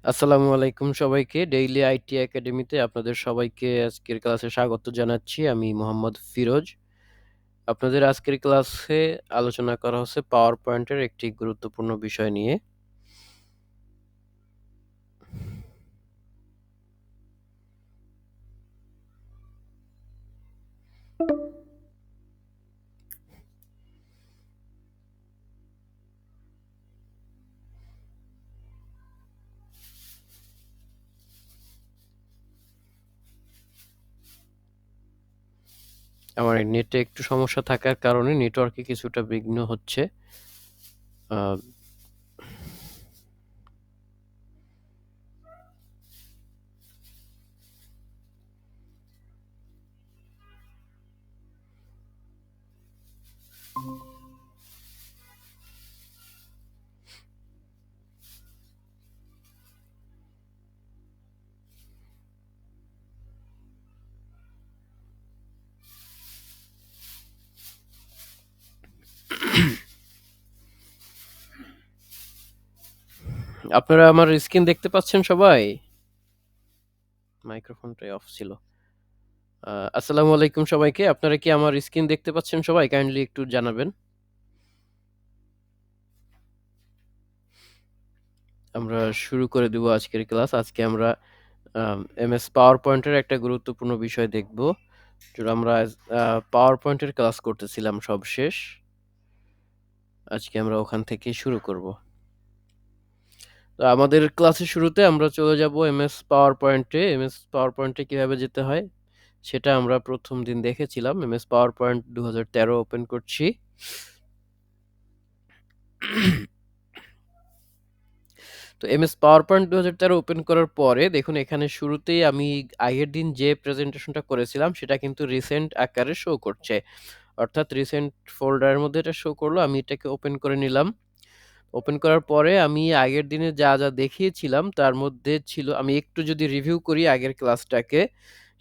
আসসালামু আলাইকুম সবাইকে। ডেইলি আইটি একাডেমিতে আপনাদের সবাইকে আজকের ক্লাসে স্বাগত জানাচ্ছি। আমি মোহাম্মদ ফিরোজ। আপনাদের আজকের ক্লাসে আলোচনা করা হচ্ছে পাওয়ার পয়েন্টের একটি গুরুত্বপূর্ণ বিষয় নিয়ে। আমার নেটে একটু সমস্যা থাকার কারণে নেটওয়ার্কে কিছুটা বিঘ্ন হচ্ছে। আহ, আপনারা আমার স্ক্রিন দেখতে পাচ্ছেন সবাই? মাইক্রোফোনটাই অফ ছিল। আসসালামু আলাইকুম সবাইকে। আপনারা কি আমার স্ক্রিন দেখতে পাচ্ছেন সবাই? কাইন্ডলি একটু জানাবেন। আমরা শুরু করে দেব আজকের ক্লাস। আজকে আমরা এমএস পাওয়ার পয়েন্টের একটা গুরুত্বপূর্ণ বিষয় দেখব। আমরা পাওয়ার পয়েন্টের ক্লাস করতেছিলাম সবশেষ। আজকে আমরা ওখান থেকে শুরু করব। তো আমাদের ক্লাসের শুরুতে আমরা চলে যাব এমএস পাওয়ার পয়েন্টে। এমএস পাওয়ার পয়েন্টে কিভাবে যেতে হয় সেটা আমরা প্রথম দিন দেখেছিলাম। এমএস পাওয়ার পয়েন্ট 2013 ওপেন করছি। তো এমএস পাওয়ার পয়েন্ট 2013 ওপেন করার পরে দেখুন এখানে শুরুতেই আমি আগের দিন যে প্রেজেন্টেশনটা করেছিলাম সেটা কিন্তু রিসেন্ট আকারে শো করছে, অর্থাৎ রিসেন্ট ফোল্ডারের মধ্যে এটা শো করলো। আমি এটাকে ওপেন করে নিলাম। ওপেন করার পরে আমি আগের দিনে যা যা দেখিয়েছিলাম তার মধ্যে ছিল, আমি একটু যদি রিভিউ করি আগের ক্লাসটাকে,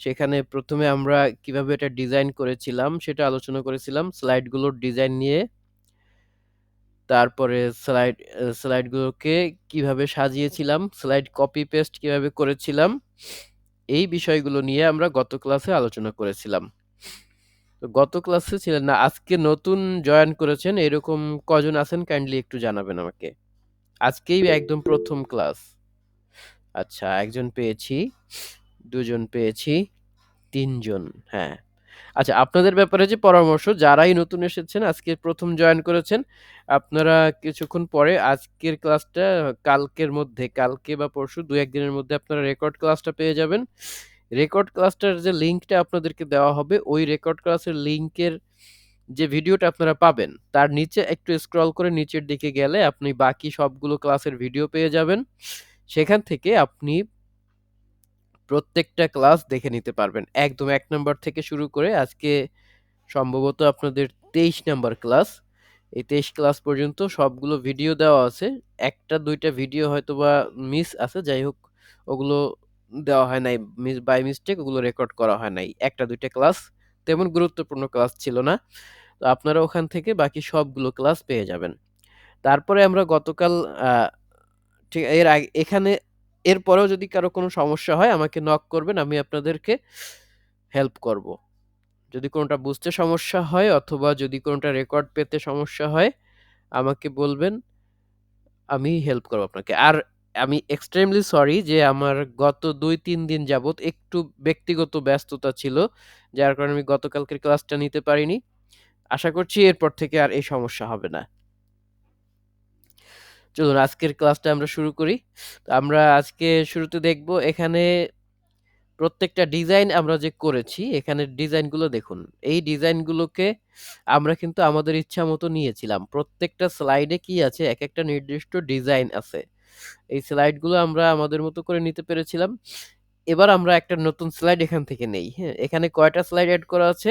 সেখানে প্রথমে আমরা কিভাবে এটা ডিজাইন করেছিলাম সেটা আলোচনা করেছিলাম, স্লাইডগুলোর ডিজাইন নিয়ে। তারপরে স্লাইডগুলোকে কিভাবে সাজিয়েছিলাম, স্লাইড কপি পেস্ট কিভাবে করেছিলাম, এই বিষয়গুলো নিয়ে আমরা গত ক্লাসে আলোচনা করেছিলাম। তো গত ক্লাসে ছিলেন না, আজকে নতুন জয়েন করেছেন এরকম কজন আছেন কাইন্ডলি একটু জানাবেন আমাকে। আজকেই একদম প্রথম ক্লাস। আচ্ছা, একজন পেয়েছি, দুজন পেয়েছি, তিনজন। হ্যাঁ, আচ্ছা, আপনাদের ব্যাপারে যে পরামর্শ, যারাই নতুন এসেছেন আজকে প্রথম জয়েন করেছেন, আপনারা কিছুক্ষণ পরে আজকের ক্লাসটা কালকের মধ্যে, কালকে বা পরশু দু একদিনের মধ্যে আপনারা রেকর্ড ক্লাসটা পেয়ে যাবেন। রেকর্ড ক্লাসটার যে লিঙ্কটা আপনাদেরকে দেওয়া হবে, ওই রেকর্ড ক্লাসের লিঙ্কের যে ভিডিওটা আপনারা পাবেন তার নিচে একটু স্ক্রল করে নিচের দিকে গেলে আপনি বাকি সবগুলো ক্লাসের ভিডিও পেয়ে যাবেন। সেখান থেকে আপনি প্রত্যেকটা ক্লাস দেখে নিতে পারবেন, একদম ১ নাম্বার থেকে শুরু করে আজকে সম্ভবত আপনাদের ২৩ নাম্বার ক্লাস। এই ২৩ ক্লাস পর্যন্ত সবগুলো ভিডিও দেওয়া আছে। ১টা ২টা ভিডিও হয়তোবা মিস আছে, যাই হোক ওগুলো দেওয়া হয় নাই, বাই মিস্টেক ওগুলো রেকর্ড করা হয় নাই। ১টা ২টা ক্লাস তেমন গুরুত্বপূর্ণ ক্লাস ছিল না। তো আপনারা ওখান থেকে বাকি সবগুলো ক্লাস পেয়ে যাবেন। তারপরে আমরা গতকাল আ ঠিক এর আগে এখানে, এরপরেও যদি কারো কোনো সমস্যা হয় আমাকে নক করবেন, আমি আপনাদেরকে হেল্প করব। যদি কোনটা বুঝতে সমস্যা হয় অথবা যদি কোনটা রেকর্ড পেতে সমস্যা হয় আমাকে বলবেন, আমি হেল্প করব আপনাকে। আর আমি এক্সট্রিমলি সরি যে আমার গত ২-৩ দিন যাবৎ একটু ব্যক্তিগত ব্যস্ততা ছিল, যার কারণে আমি গতকালকের ক্লাসটা নিতে পারিনি। আশা করছি এরপর থেকে আর এই সমস্যা হবে না। চলুন আজকের ক্লাসটা আমরা শুরু করি। তো আমরা আজকে শুরুতে দেখব এখানে প্রত্যেকটা ডিজাইন আমরা যে করেছি, এখানের ডিজাইনগুলো দেখুন। এই ডিজাইনগুলোকে আমরা কিন্তু আমাদের ইচ্ছা মতো নিয়েছিলাম। প্রত্যেকটা স্লাইডে কি আছে, একেকটা নির্দিষ্ট ডিজাইন আছে। এই স্লাইডগুলো আমরা আমাদের মতো করে নিতে পেরেছিলাম। এবার আমরা একটা নতুন স্লাইড এখান থেকে নেই, হ্যাঁ? এখানে কয়টা স্লাইড এড করা আছে?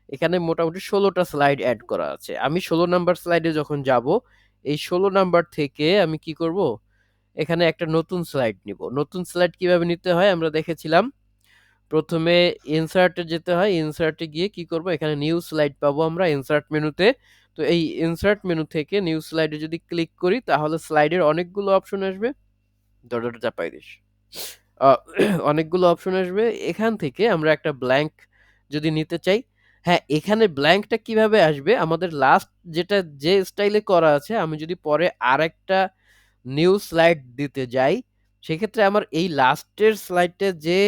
এখানে মোটামুটি ১৬টা স্লাইড এড করা আছে। আমি ১৬ নাম্বার স্লাইডে যখন যাব, এই ১৬ নাম্বার থেকে আমি কি করব? এখানে একটা নতুন স্লাইড নিব। নতুন স্লাইড কিভাবে নিতে হয় আমরা দেখেছিলাম। প্রথমে ইনসার্টে যেতে হয়, ইনসার্টে গিয়ে কি করব, এখানে নিউ স্লাইড পাবো আমরা ইনসার্ট মেনুতে। তো এই ইনসার্ট মেনু থেকে নিউ স্লাইডে যদি ক্লিক করি তাহলে স্লাইডের অনেকগুলো অপশন আসবে। দরজাটা চাপাই দিস। আ অনেকগুলো অপশন আসবে। এখান থেকে আমরা একটা ব্ল্যাংক যদি নিতে চাই, হ্যাঁ, এখানে ব্ল্যাংকটা কিভাবে আসবে? আমাদের লাস্ট যেটা যে স্টাইলে করা আছে, আমি যদি পরে আরেকটা নিউ স্লাইড দিতে যাই, সেক্ষেত্রে আমার এই লাস্টের স্লাইডটা যে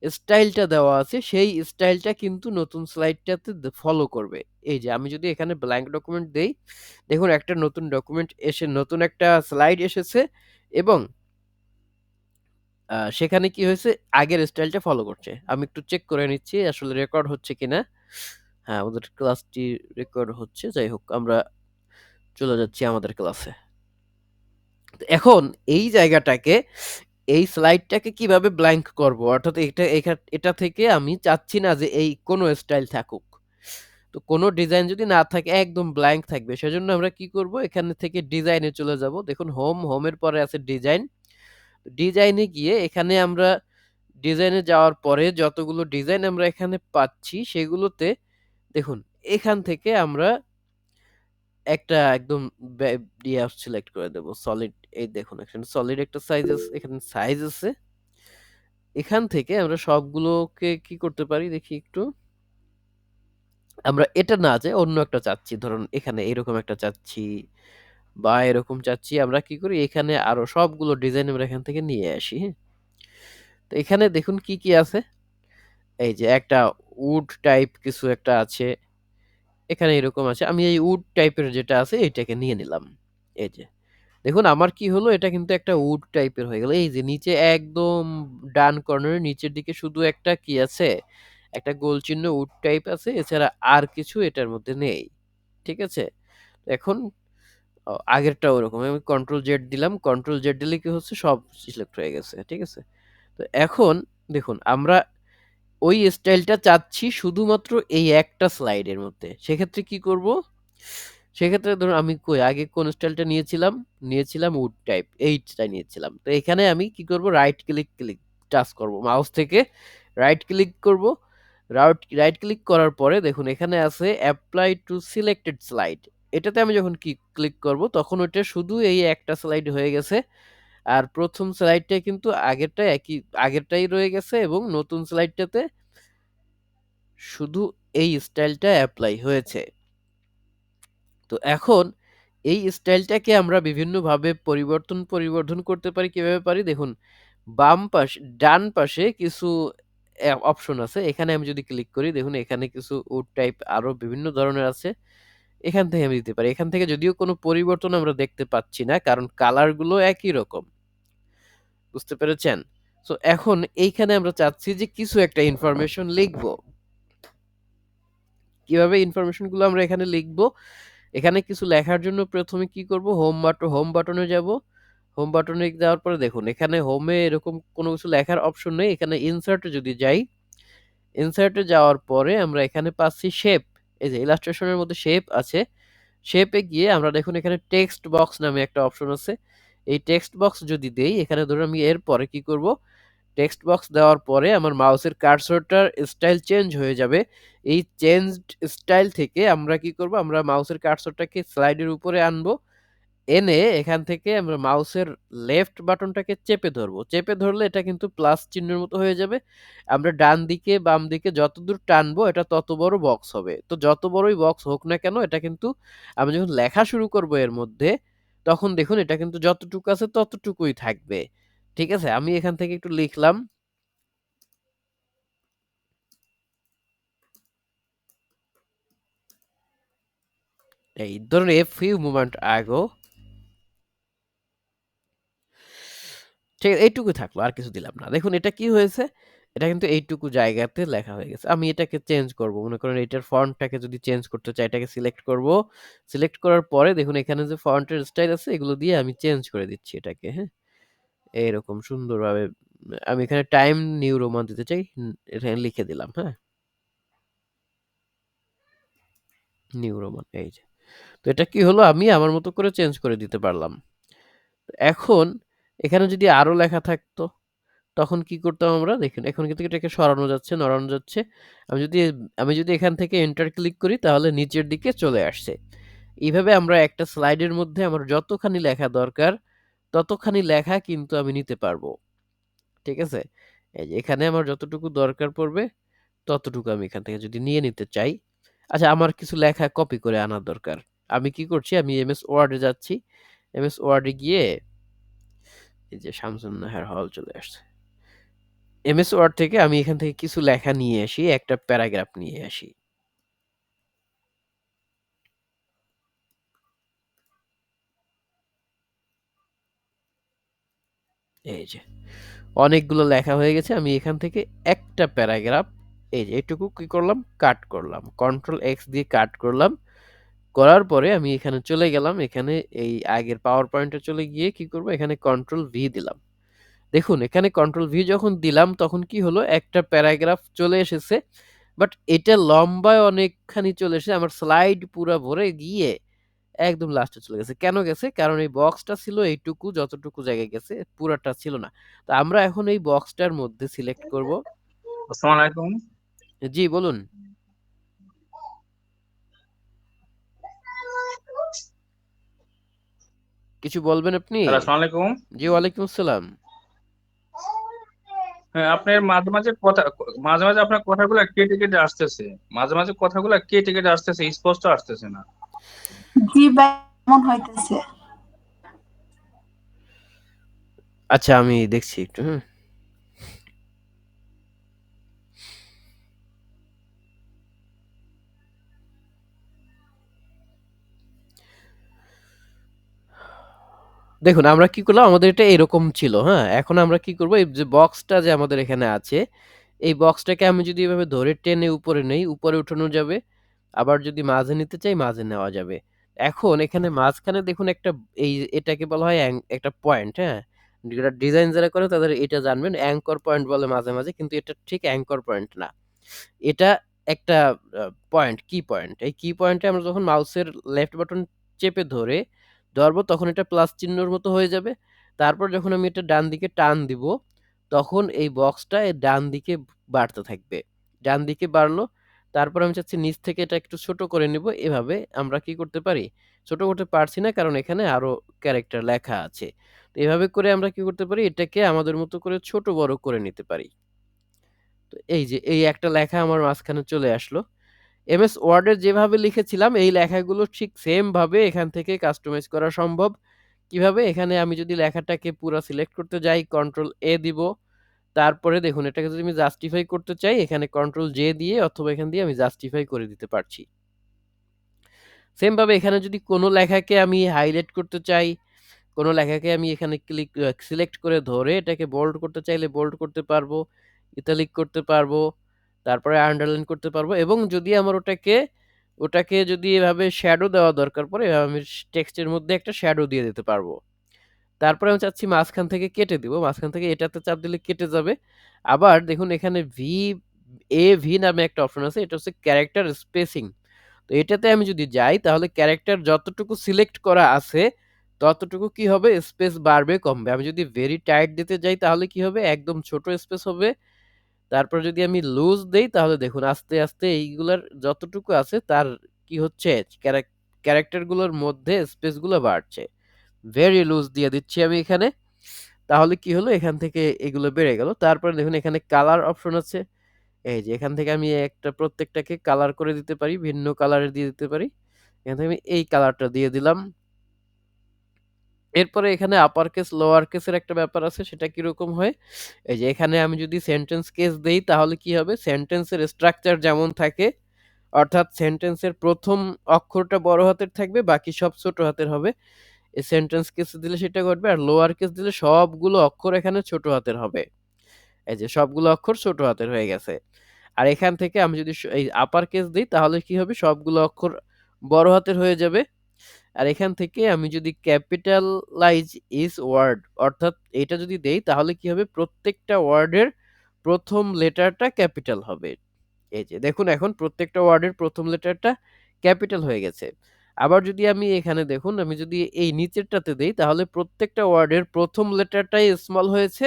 স্টাইলটা দেওয়া আছে, সেই স্টাইলটা কিন্তু নতুন স্লাইডটাতে ফলো করবে। এই যে আমি যদি এখানে ব্ল্যাংক ডকুমেন্ট দেই, দেখুন একটা নতুন ডকুমেন্ট এসে নতুন একটা স্লাইড এসেছে এবং সেখানে কি হয়েছে আগের স্টাইলটা ফলো করছে। আমি একটু চেক করে নিচ্ছি আসলে রেকর্ড হচ্ছে কিনা। হ্যাঁ, আমাদের ক্লাসটি রেকর্ড হচ্ছে। যাই হোক আমরা চলে যাচ্ছি আমাদের ক্লাসে। তো এখন এই জায়গাটাকে এই স্লাইডটাকে কিভাবে ব্ল্যাংক করব? অর্থাৎ এটা থেকে আমি চাচ্ছি না যে এই কোনো স্টাইল থাকুক। তো কোনো ডিজাইন যদি না থাকে একদম ব্ল্যাংক থাকবে। সেজন্য আমরা কি করব? এখানে থেকে ডিজাইনে চলে যাব। দেখুন হোমের পরে আছে ডিজাইন। ডিজাইনে গিয়ে এখানে আমরা ডিজাইনে যাওয়ার পরে যতগুলো ডিজাইন আমরা এখানে পাচ্ছি সেগুলোতে দেখুন এখান থেকে আমরা একটা একদম সিলেক্ট করে দেব সলিড। এই দেখুন এখানে সলিড একটা সাইজ আছে, এখানে সাইজ আছে। এখান থেকে আমরা সবগুলোকে কি করতে পারি দেখি একটু। আমরা এটা না যে অন্য একটা চাচ্ছি, ধরুন এখানে এরকম একটা চাচ্ছি বা এরকম চাচ্ছি, আমরা কি করি এখানে আরো সবগুলো ডিজাইন আমরা এখান থেকে নিয়ে আসি। হ্যাঁ, তো এখানে দেখুন কি কি আছে। এই যে একটা উড টাইপ কিছু একটা আছে, এখানে এরকম আছে। আমি এই উড টাইপের যেটা আছে এইটাকে নিয়ে নিলাম। এই যে দেখুন আমার কি হলো, এটা কিন্তু একটা উড টাইপের হয়ে গেল। এই যে নিচে একদম ডান কর্নারের নিচের দিকে শুধু একটা কি আছে, একটা গোল চিহ্ন উড টাইপ আছে, এছাড়া আর কিছু এটার মধ্যে নেই। ঠিক আছে? এখন আগেরটা ওরকম আমি কন্ট্রোল জেড দিলাম, কন্ট্রোল জেড দিলে কি হচ্ছে সব সিলেক্ট হয়ে গেছে। ঠিক আছে? তো এখন দেখুন আমরা ওই স্টাইলটা চাচ্ছি শুধুমাত্র এই একটা স্লাইডের মধ্যে। সেক্ষেত্রে কি করব? সেক্ষেত্রে ধরুন আমি কই আগে কোন স্টাইলটা নিয়েছিলাম? নিয়েছিলাম উড টাইপ। এইটা নিয়েছিলাম। তো এখানে আমি কি করব? রাইট ক্লিক টাচ করব। মাউস থেকে রাইট ক্লিক করব। রাইট ক্লিক করার পরে দেখুন এখানে আছে অ্যাপ্লাই টু সিলেক্টেড স্লাইড। এটাতে আমি যখন ক্লিক করব তখন ওইটা শুধু এই একটা স্লাইড হয়ে গেছে। আর ১ম স্লাইডটাই কিন্তু আগেরটাই রয়ে গেছে এবং নতুন স্লাইডটাতে শুধু এই স্টাইলটা এপ্লাই হয়েছে। তো এখন এই স্টাইলটাকে আমরা বিভিন্নভাবে পরিবর্ধন করতে পারি। কিভাবে পারি? দেখুন ডান পাশে কিছু অপশন আছে। এখানে আমি যদি ক্লিক করি দেখুন এখানে কিছু উড টাইপ আরো বিভিন্ন ধরনের আছে। এখান থেকে আমি দিতে পারি। এখান থেকে যদিও কোনো পরিবর্তন আমরা দেখতে পাচ্ছি না কারণ কালার গুলো একই রকম। বুঝতে পেরেছেন? সো এখন এইখানে আমরা চাচ্ছি যে কিছু একটা ইনফরমেশন লিখব। কিভাবে ইনফরমেশন গুলো আমরা এখানে লিখব? এখানে কিছু লেখার জন্য ১ম এ কি করব? হোম বাটনে যাব। হোম বাটনে যাওয়ার পরে দেখুন এখানে হোমে এরকম কোনো কিছু লেখার অপশন নেই। এখানে ইনসার্ট এ যদি যাই, ইনসার্ট এ যাওয়ার পরে আমরা এখানে পাচ্ছি শেপ। এই যে ইলাস্ট্রেশন এর মধ্যে শেপ আছে। শেপে গিয়ে আমরা দেখুন এখানে টেক্সট বক্স নামে একটা অপশন আছে। এই টেক্সট বক্স যদি দেই, এখানে ধরুন আমি এরপরে কি করব? টেক্সট বক্স দেওয়ার পরে আমার মাউসের কার্সরটার স্টাইল চেঞ্জ হয়ে যাবে। এই চেঞ্জড স্টাইল থেকে আমরা কি করব? আমরা মাউসের কার্সরটাকে স্লাইডের উপরে আনবো। এনে এখান থেকে আমরা মাউসের লেফট বাটনটাকে চেপে ধরবো। চেপে ধরলে এটা কিন্তু প্লাস চিহ্নের মতো হয়ে যাবে। আমরা ডান দিকে বাম দিকে যতদূর টানবো এটা তত বড় বক্স হবে। তো যত বড়ই বক্স হোক না কেন এটা কিন্তু আমি যখন লেখা শুরু করব এর মধ্যে, তখন দেখুন এটা কিন্তু যতটুকু আছে ততটুকুই থাকবে। ঠিক আছে? আমি এখান থেকে একটু লিখলাম। এই ধরুন a few moment ago, ঠিক আছে? এইটুকু থাকলো। আর কিছু দিলাম না। দেখুন এটা কি হয়েছে? এটা কিন্তু এইটুকু জায়গাতে লেখা হয়ে গেছে। আমি এটাকে চেঞ্জ করব। মনে করেন এটার ফন্টটাকে যদি চেঞ্জ করতে চাই, এটাকে সিলেক্ট করব। সিলেক্ট করার পরে দেখুন এখানে যে ফন্টের স্টাইল আছে এগুলো দিয়ে আমি চেঞ্জ করে দিচ্ছি এটাকে, হ্যাঁ? এইরকম সুন্দরভাবে আমি এখানে টাইম নিউ রোমান দিতে চাই। এখানে লিখে দিলাম, হ্যাঁ? নিউ রোমান এই যে। তো এটা কি হলো? আমি আমার মতো করে চেঞ্জ করে দিতে পারলাম। এখন এখানে যদি আরো লেখা থাকতো তখন কি করতাম আমরা? দেখুন এখন কিন্তু এটাকে সরানো যাচ্ছে, নড়ানো যাচ্ছে। আমি যদি আমি যদি এখান থেকে এন্টার ক্লিক করি তাহলে নিচের দিকে চলে আসছে। এইভাবে আমরা একটা স্লাইডের মধ্যে আমার যতখানি লেখা দরকার ততখানি লেখা কিন্তু আমি নিতে পারবো। ঠিক আছে? এই যে এখানে আমার যতটুকু দরকার পড়বে ততটুকু আমি এখান থেকে যদি নিয়ে নিতে চাই। আচ্ছা, আমার কিছু লেখা কপি করে আনার দরকার। আমি কি করছি, আমি এমএস ওয়ার্ডে যাচ্ছি। এমএস ওয়ার্ডে গিয়ে এই যে শামসুন নাহার হল চলে আসছে। এমএস ওয়ার্ড থেকে আমি এখান থেকে কিছু লেখা নিয়ে আসি, একটা প্যারাগ্রাফ নিয়ে আসি। এই যে অনেকগুলো লেখা হয়ে গেছে। আমি এখান থেকে একটা প্যারাগ্রাফ এই যে এটুকু কি করলাম, কাট করলাম। কন্ট্রোল এক্স দিয়ে কাট করলাম। করার পরে আমি এখানে চলে গেলাম। এখানে এই আগের পাওয়ার পয়েন্টে চলে গিয়ে কি করব, এখানে কন্ট্রোল ভি দিলাম। দেখুন এখানে কন্ট্রোল ভি যখন দিলাম তখন কি হলো, একটা প্যারাগ্রাফ চলে এসেছে। বাট এটা লম্বায় অনেকখানি চলে এসেছে, আমার স্লাইড পুরা ভরে গিয়ে একদম লাস্টে চলে গেছে। কেন গেছে? কারণ এই বক্সটা ছিল এইটুকু, যতটুকু জায়গায় গেছে পুরাটা ছিল না। তো আমরা এখন এই বক্সটার মধ্যে সিলেক্ট করব। আসসালামু আলাইকুম। জি বলুন, কিছু বলবেন আপনি? হ্যালো, আসসালামু আলাইকুম। জি ওয়ালাইকুম আসসালাম। হ্যাঁ, আপনার মাঝে মাঝে আপনার কথাগুলো কেটে কেটে আসতেছে। মাঝে মাঝে কথাগুলো কেটে কেটে আসতেছে, স্পষ্ট আসতেছে না। জি ভাই, এমন হইতেছে। আচ্ছা আমি দেখছি একটু, হ্যাঁ। দেখুন আমরা কি করলাম, আমাদের এটা এরকম ছিল, হ্যাঁ। এখন আমরা কি করব, এই যে বক্সটা যে আমাদের এখানে আছে, এই বক্সটাকে আমি যদি এভাবে ধরে টেনে উপরে নেই, উপরে উঠানো যাবে। আবার যদি মাঝে নিতে চাই মাঝে নেওয়া যাবে। এখন এখানে মাঝখানে দেখুন একটা, এই এটাকে বলা হয় একটা পয়েন্ট, হ্যাঁ। যেটা ডিজাইন যারা করে তাদের এটা জানবেন, অ্যাঙ্কর পয়েন্ট বলে মাঝে মাঝে, কিন্তু এটা ঠিক অ্যাঙ্কর পয়েন্ট না। এটা একটা পয়েন্ট, কি পয়েন্ট। এই কি পয়েন্টে আমরা যখন মাউসের লেফট বাটন চেপে ধরবো তখন এটা প্লাস চিহ্নর মতো হয়ে যাবে। তারপর যখন আমি এটা ডান দিকে টান দিব তখন এই বক্সটা ডান দিকে বাড়তে থাকবে। ডান দিকে বাড়লো। তারপর আমি চাচ্ছি নিচ থেকে এটা একটু ছোট করে নিব। এভাবে আমরা কি করতে পারি, ছোট করতে পারছি না কারণ এখানে আরো ক্যারেক্টার লেখা আছে। তো এভাবে করে আমরা কি করতে পারি, এটাকে আমাদের মতো করে ছোট বড় করে নিতে পারি। তো এই যে এই একটা লেখা আমার মাঝখানে চলে আসলো। এমএস ওয়ার্ডে যেভাবে লিখেছিলাম এই লেখাগুলো ঠিক সেম ভাবে এখান থেকে কাস্টমাইজ করা সম্ভব। কিভাবে? এখানে আমি যদি লেখাটাকে পুরো সিলেক্ট করতে যাই কন্ট্রোল এ দিব। তারপরে দেখুন এটাকে যদি আমি জাস্টিফাই করতে চাই এখানে কন্ট্রোল জে দিয়ে অথবা এখান দিয়ে আমি জাস্টিফাই করে দিতে পারছি। সেম ভাবে এখানে যদি কোনো লেখাকে আমি হাইলাইট করতে চাই, কোনো লেখাকে আমি এখানে সিলেক্ট করে ধরে এটাকে বোল্ড করতে চাইলে বোল্ড করতে পারবো, ইতালিক করতে পারবো, তারপরে আন্ডারলাইন করতে পারবো, এবং যদি আমার ওটাকে যদি এভাবে শ্যাডো দেওয়া দরকার পড়ে এভাবে আমি টেক্সটের মধ্যে একটা শ্যাডো দিয়ে দিতে পারবো। তারপরে আমি চাচ্ছি মাঝখান থেকে কেটে দিব, মাঝখান থেকে এটাতে চাপ দিলে কেটে যাবে। আবার দেখুন এখানে ভি নামে একটা অপশন আছে, এটা হচ্ছে ক্যারেক্টার স্পেসিং। তো এটাতে আমি যদি যাই তাহলে ক্যারেক্টার যতটুকু সিলেক্ট করা আছে ততটুকু কি হবে, স্পেস বাড়বে কমবে। আমি যদি ভেরি টাইট দিতে যাই তাহলে কি হবে, একদম ছোট স্পেস হবে। তারপর যদি আমি লুজ দেই তাহলে দেখুন আস্তে আস্তে এইগুলার যতটুকু আছে তার কি হচ্ছে, ক্যারেক্টার গুলোর মধ্যে স্পেস গুলো বাড়ছে। ভেরি লুজ দিয়ে দিচ্ছি আমি এখানে, তাহলে কি হলো, এখান থেকে এগুলো বেড়ে গেল। তারপরে দেখুন এখানে কালার অপশন আছে। এই যে এখান থেকে আমি একটা প্রত্যেকটাকে কালার করে দিতে পারি, ভিন্ন কালারে দিয়ে দিতে পারি। এখান থেকে আমি এই কালারটা দিয়ে দিলাম। এরপরে এখানে আপার কেস লোয়ার কেসের একটা ব্যাপার আছে, সেটা কিরকম হয়, এই যে এখানে আমি যদি সেন্টেন্স কেস দেই তাহলে কি হবে, সেন্টেন্সের স্ট্রাকচার যেমন থাকে, অর্থাৎ সেন্টেন্সের প্রথম অক্ষরটা বড় হাতের থাকবে বাকি সব ছোট হাতের হবে। এই সেন্টেন্স কেস দিলে সেটা ঘটবে, আর লোয়ার কেস দিলে সবগুলো অক্ষর এখানে ছোট হাতের হবে। এই যে সবগুলো অক্ষর ছোট হাতের হয়ে গেছে। আর এখান থেকে আমি যদি এই আপার কেস দিই তাহলে কি হবে, সবগুলো অক্ষর বড় হাতের হয়ে যাবে। আর এখান থেকে আমি যদি ক্যাপিটালাইজ ইজ ওয়ার্ড, অর্থাৎ এটা যদি দেই তাহলে কি হবে, প্রত্যেকটা ওয়ার্ডের প্রথম লেটারটা ক্যাপিটাল হবে। এই যে দেখুন এখন প্রত্যেকটা ওয়ার্ডের প্রথম লেটারটা ক্যাপিটাল হয়ে গেছে। আবার যদি আমি এখানে দেখুন, আমি যদি এই নিচেরটাতে দেই তাহলে প্রত্যেকটা ওয়ার্ডের প্রথম লেটারটাই স্মল হয়েছে,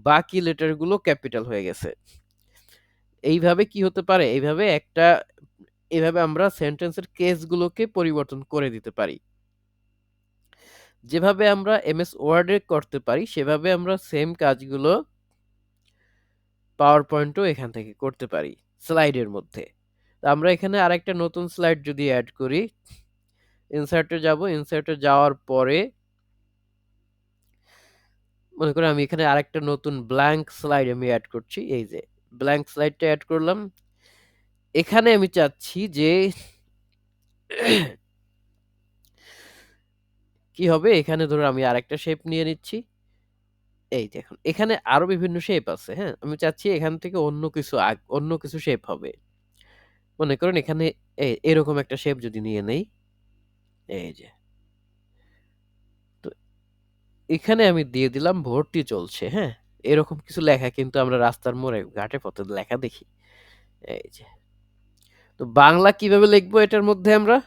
বাকি লেটারগুলো ক্যাপিটাল হয়ে গেছে। এইভাবে কি হতে পারে, এইভাবে আমরা সেন্টেন্সের কেসগুলোকে পরিবর্তন করে দিতে পারি। যেভাবে আমরা এমএস ওয়ার্ডে করতে পারি সেভাবে আমরা সেম কাজগুলো পাওয়ার পয়েন্টও এখান থেকে করতে পারি স্লাইডের মধ্যে। তো আমরা এখানে আরেকটা নতুন স্লাইড যদি অ্যাড করি, ইনসার্টে যাব, ইনসার্টে যাওয়ার পরে মনে করি আমি এখানে আরেকটা নতুন ব্ল্যাঙ্ক স্লাইড আমি অ্যাড করছি। এই যে ব্ল্যাঙ্ক স্লাইডটা অ্যাড করলাম। এখানে আমি চাচ্ছি যে কি হবে, এখানে ধরো আমি আরেকটা শেপ নিয়ে নিচ্ছি। এই দেখুন এখানে আরো বিভিন্ন শেপ আছে, হ্যাঁ? আমি চাচ্ছি এখান থেকে অন্য কিছু শেপ হবে। মনে করেন এখানে এরকম একটা শেপ যদি নিয়ে নেই, এই যে। তো এখানে আমি দিয়ে দিলাম ভর্তি চলছে, হ্যাঁ? এরকম কিছু লেখা কিন্তু আমরা রাস্তার মোড়ে ঘাটে পথে লেখা দেখি। এই যে। তো বাংলা কিভাবে লিখবো এটার মধ্যে আমরা?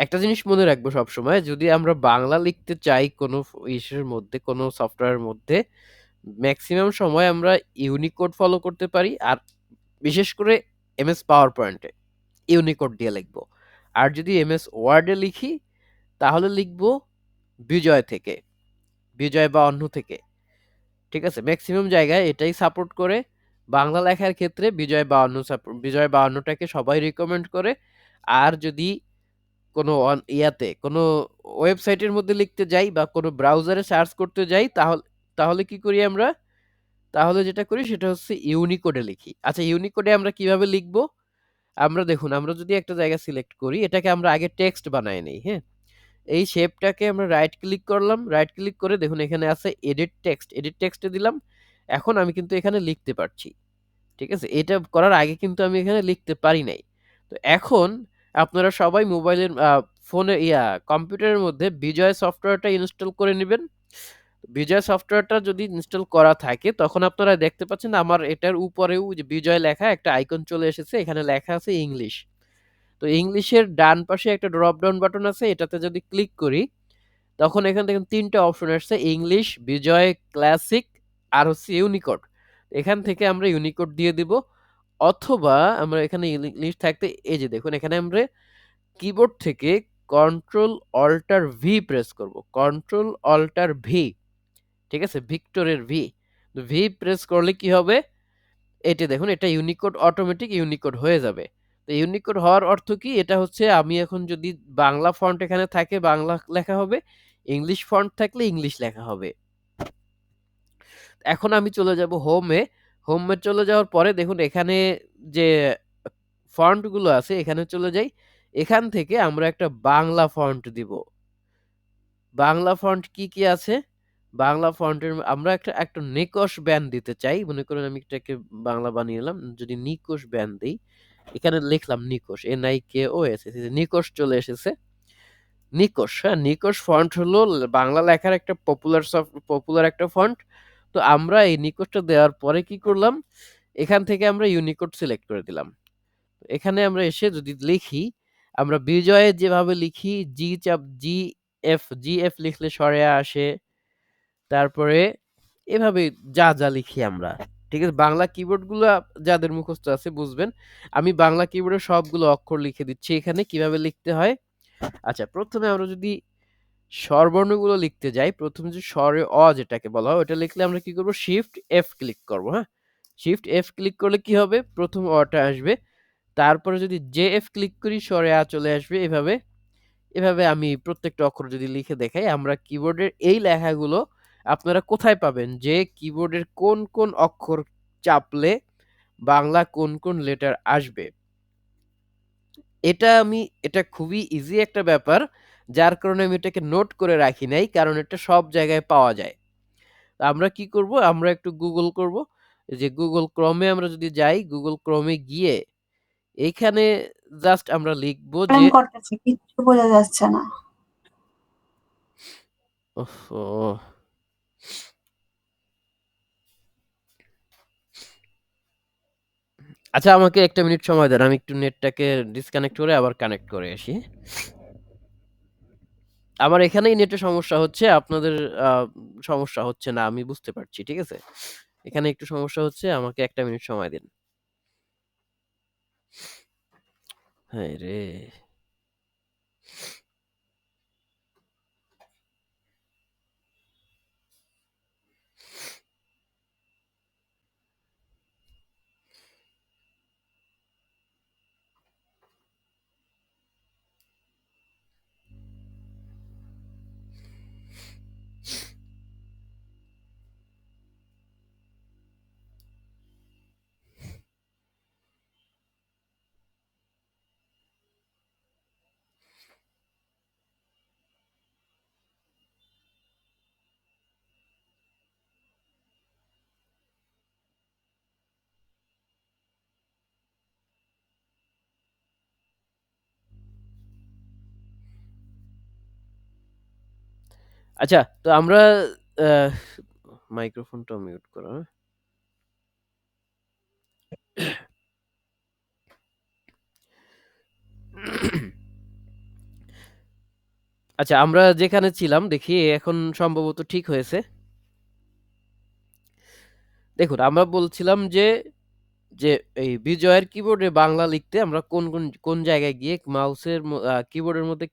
একটা জিনিস মনে রাখবো সবসময়, যদি আমরা বাংলা লিখতে চাই কোনো ইসের মধ্যে, কোনো সফটওয়্যারের মধ্যে, ম্যাক্সিমাম সময় আমরা ইউনিকোড ফলো করতে পারি। আর বিশেষ করে এমএস পাওয়ার পয়েন্টে ইউনিকোড দিয়ে লিখবো। আর যদি এমএস ওয়ার্ডে লিখি তাহলে লিখবো বিজয় থেকে, বিজয় বা অন্য থেকে। ঠিক আছে? ম্যাক্সিমাম জায়গায় এটাই সাপোর্ট করে। বাংলা লেখার ক্ষেত্রে বিজয় বা অন্যটাকে সবাই রিকমেন্ড করে। আর যদি কোনো কোনো ওয়েবসাইটের মধ্যে লিখতে যাই বা কোনো ব্রাউজারে সার্চ করতে যাই তাহলে তাহলে কি করি আমরা? তাহলে যেটা করি সেটা হচ্ছে ইউনিকোডে লিখি। আচ্ছা, ইউনিকোডে আমরা কিভাবে লিখবো? আমরা দেখুন, আমরা যদি একটা জায়গা সিলেক্ট করি, এটাকে আমরা আগে টেক্সট বানায় নেই, হ্যাঁ? এই শেপটাকে আমরা রাইট ক্লিক করলাম, রাইট ক্লিক করে দেখুন এখানে আছে এডিট টেক্সট, এডিট টেক্সটে দিলাম। এখন আমি কিন্তু এখানে লিখতে পারছি। ঠিক আছে? এটা করার আগে কিন্তু আমি এখানে লিখতে পারি নাই। তো এখন আপনারা সবাই মোবাইলের ফোনে কম্পিউটারের মধ্যে বিজয় সফটওয়্যারটা ইনস্টল করে নিবেন। বিজয় সফটওয়্যারটা যদি ইনস্টল করা থাকে তখন আপনারা দেখতে পাচ্ছেন আমার এটার উপরেও যে বিজয় লেখা একটা আইকন চলে এসেছে, এখানে লেখা আছে ইংলিশ। তো ইংলিশের ডান পাশে একটা ড্রপ ডাউন বাটন আছে, এটাতে যদি ক্লিক করি তখন এখান থেকে ৩ টা অপশন আসছে, ইংলিশ, বিজয় ক্লাসিক আর হচ্ছে ইউনিকোড। এখান থেকে আমরা ইউনিকোড দিয়ে দিব, অথবা আমরা এখানে ইংলিশ থাকতে এই যে দেখুন এখানে আমরা কিবোর্ড থেকে কন্ট্রোল অল্টার ভি প্রেস করব। কন্ট্রোল অল্টার ভি, ঠিক আছে? ভিক্টরের ভি। ভি প্রেস করলে কি হবে? এটা দেখুন, এটা ইউনিকোড, অটোমেটিক ইউনিকোড হয়ে যাবে। তো ইউনিকোড হওয়ার অর্থ কি? এটা হচ্ছে আমি এখন যদি বাংলা ফন্ট এখানে থাকে বাংলা লেখা হবে, ইংলিশ ফন্ট থাকলে ইংলিশ লেখা হবে। এখন আমি চলে যাব হোমে। হোমে চলে যাওয়ার পরে দেখুন এখানে যে ফন্ট গুলো আছে এখানে চলে যাই। এখান থেকে আমরা একটা বাংলা ফন্ট দিব। বাংলা ফন্ট কি, কি আছে? বাংলা ফন্টের আমরা একটা নিকষ ব্যান দিতে চাই। মনে করেন আমি এটাকে বাংলা বানিয়ে নিলাম। যদি নিকষ ব্যান দেই, এখানে লিখলাম নিকষ, NIKOS, নিকষ চলে এসেছে। নিকষ, হ্যাঁ? নিকষ ফন্ট হলো বাংলা লেখার একটা পপুলার একটা ফন্ট। তো আমরা এই নিকষটা দেওয়ার পরে কি করলাম? এখান থেকে আমরা ইউনিকোড সিলেক্ট করে দিলাম। এখানে আমরা এসে যদি লিখি, আমরা বিজয়ে যেভাবে লিখি জি এফ লিখলে সরেয়া আসে। তারপরে এভাবে যা লিখি আমরা। ঠিক আছে? বাংলা কিবোর্ডগুলা যাদের মুখস্থ আছে বুঝবেন। আমি বাংলা কিবোর্ডে সবগুলো অক্ষর লিখে দিচ্ছি এখানে কিভাবে লিখতে হয়। আচ্ছা, ১ম এ আমরা যদি স্বরবর্ণগুলো লিখতে যাই, ১ম যে স্বরে যেটাকে বলা হয় ওটা লিখলে আমরা কি করব? শিফট এফ ক্লিক করব, হ্যাঁ? শিফট এফ ক্লিক করলে কি হবে? ১ম টা আসবে। তারপরে যদি জেএফ ক্লিক করি স্বরে চলে আসবে এভাবে। এভাবে আমি প্রত্যেকটা অক্ষর যদি লিখে দেখাই, আমরা কিবোর্ডের এই লেখাগুলো আপনারা কোথায় পাবেন? যে কিবোর্ডের কোন অক্ষর চাপলে বাংলা কোন লেটার আসবে। এটা খুবই ইজি একটা ব্যাপার। যার কারণে আমি এটাকে নোট করে রাখি নাই। কারণ এটা সব জায়গায় পাওয়া যায়। তো আমরা কি করব? আমরা একটু গুগল করব। যে Google Chrome এ আমরা যদি যাই, Google Chrome এ গিয়ে এইখানে জাস্ট আমরা লিখব যে করতেছে, কিচ্ছু বোঝা যাচ্ছে না। ওহহো! আচ্ছা, আমাকে ১ টা মিনিট সময় দেন। আমি একটু নেটটাকে ডিসকানেক্ট করে আবার কানেক্ট করে আসি। আমার এখানেই নেটের সমস্যা হচ্ছে, আপনাদের আ সমস্যা হচ্ছে না আমি বুঝতে পারছি। ঠিক আছে? এখানে একটু সমস্যা হচ্ছে, আমাকে ১ টা মিনিট সময় দিন। হায়রে! আচ্ছা, তো আমরা আহ, মাইক্রোফোনটা মিউট করো, হ্যাঁ? আচ্ছা, আমরা যেখানে ছিলাম দেখি এখন সম্ভবত ঠিক হয়েছে। দেখুন, আমরা বলছিলাম যে যে এই বিজয়ের কিবোর্ডে বাংলা লিখতে আমরা কোন জায়গায় গিয়ে মাউসের কিবোর্ডের মধ্যে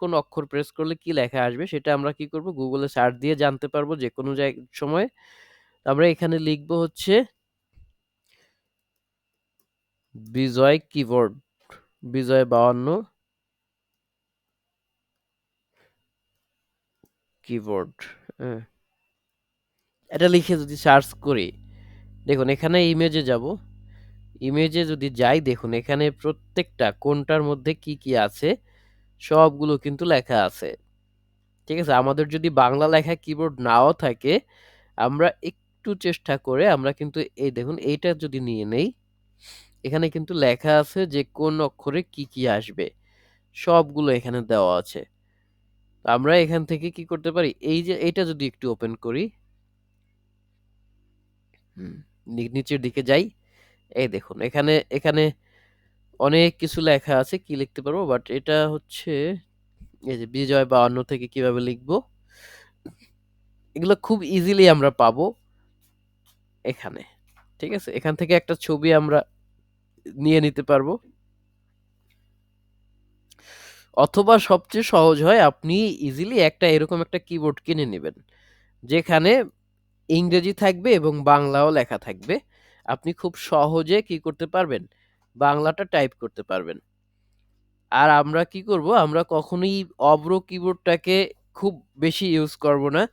কোন অক্ষর প্রেস করলে কি লেখা আসবে সেটা আমরা কি করব, গুগলে সার্চ দিয়ে জানতে পারবো যে কোনো সময়। আমরা এখানে লিখবো হচ্ছে বিজয় কিবোর্ড, বিজয় 52 কিবোর্ড। হ্যাঁ, এটা লিখে যদি সার্চ করি, দেখুন এখানে ইমেজে যাব, ইমেজে যদি যাই দেখুন এখানে প্রত্যেকটা কোনটার মধ্যে কি কি আছে সবগুলো কিন্তু লেখা আছে। ঠিক আছে, আমাদের যদি বাংলা লেখা কিবোর্ড নাও থাকে আমরা একটু চেষ্টা করে আমরা কিন্তু এই দেখুন এইটা যদি নিয়ে নেই, এখানে কিন্তু লেখা আছে যে কোন অক্ষরে কি কি আসবে, সবগুলো এখানে দেওয়া আছে। তো আমরা এখান থেকে কি করতে পারি, এই যে এটা যদি একটু ওপেন করি, হুম, নিচের দিকে যাই, এই দেখুন এখানে এখানে অনেক কিছু লেখা আছে, কি লিখতে পারবো, বাট এটা হচ্ছে এই যে বিজয় 52 থেকে কিভাবে লিখবো, এগুলো খুব ইজিলি আমরা পাবো এখানে। ঠিক আছে, এখান থেকে একটা ছবি আমরা নিয়ে নিতে পারবো, অথবা সবচেয়ে সহজ হয় আপনি ইজিলি একটা এরকম একটা কিবোর্ড কিনে নেবেন যেখানে ইংরেজি থাকবে এবং বাংলাও লেখা থাকবে। আপনি খুব সহজে কি করতে পারবেন, বাংলাটা টাইপ করতে পারবেন। আর আমরা কি করব, আমরা কখনোই অব্র কিবোর্ডটাকে খুব বেশি ইউজ করব না,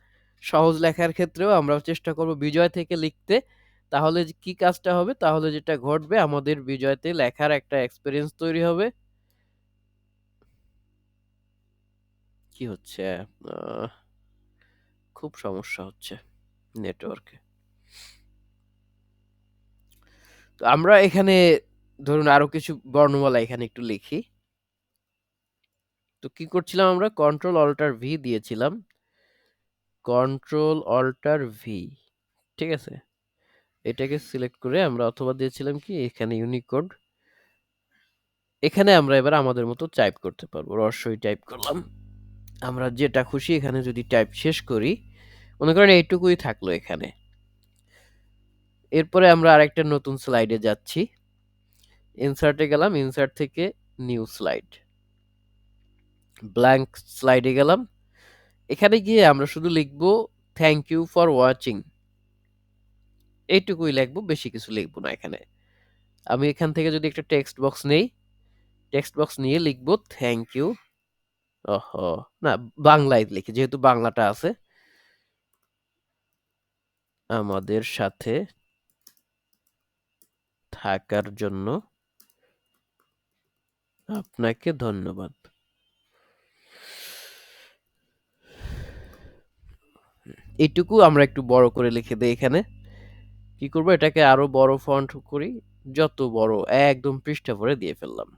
সহজ লেখার ক্ষেত্রেও আমরা চেষ্টা করব বিজয় থেকে লিখতে। তাহলে কি কাজটা হবে, তাহলে যেটা ঘটবে আমাদের বিজয়তে লেখার একটা এক্সপিরিয়েন্স তৈরি হবে। কি হচ্ছে, আহ, খুব সমস্যা হচ্ছে নেটওয়ার্কে। তো আমরা এখানে ধরুন আরো কিছু বর্ণমালা এখানে একটু লিখি। তো কি করছিলাম, আমরা কন্ট্রোল অল্টার ভি দিয়েছিলাম, কন্ট্রোল অল্টার ভি। ঠিক আছে, এটাকে সিলেক্ট করে আমরা অথবা দিয়েছিলাম কি এখানে ইউনিকোড, এখানে আমরা এবার আমাদের মতো টাইপ করতে পারবো, রস্বই টাইপ করলাম। আমরা যেটা খুশি এখানে যদি টাইপ শেষ করি, মনে করেন এইটুকুই থাকলো এখানে। এরপরে আমরা আরেকটা নতুন স্লাইডে যাচ্ছি, ইনসার্টে গেলাম, ইনসার্ট থেকে নিউ স্লাইড, ব্ল্যাঙ্ক স্লাইডে গেলাম। এখানে গিয়ে আমরা শুধু লিখবো থ্যাংক ইউ ফর ওয়াচিং, এইটুকুই লিখবো, বেশি কিছু লিখবো না এখানে। আমি এখান থেকে যদি একটা টেক্সট বক্স নেই, টেক্সট বক্স নিয়ে লিখবো থ্যাংক ইউ, ওহো না, বাংলায় লিখি যেহেতু বাংলাটা আছে, আমাদের সাথে থাকার জন্য আপনাকে ধন্যবাদ। এইটুকু আমরা একটু বড় করে লিখে দেই এখানে। কি করব, এটাকে আরো বড় ফন্ট করি, যত বড় একদম পৃষ্ঠা ভরে দিয়ে ফেললাম।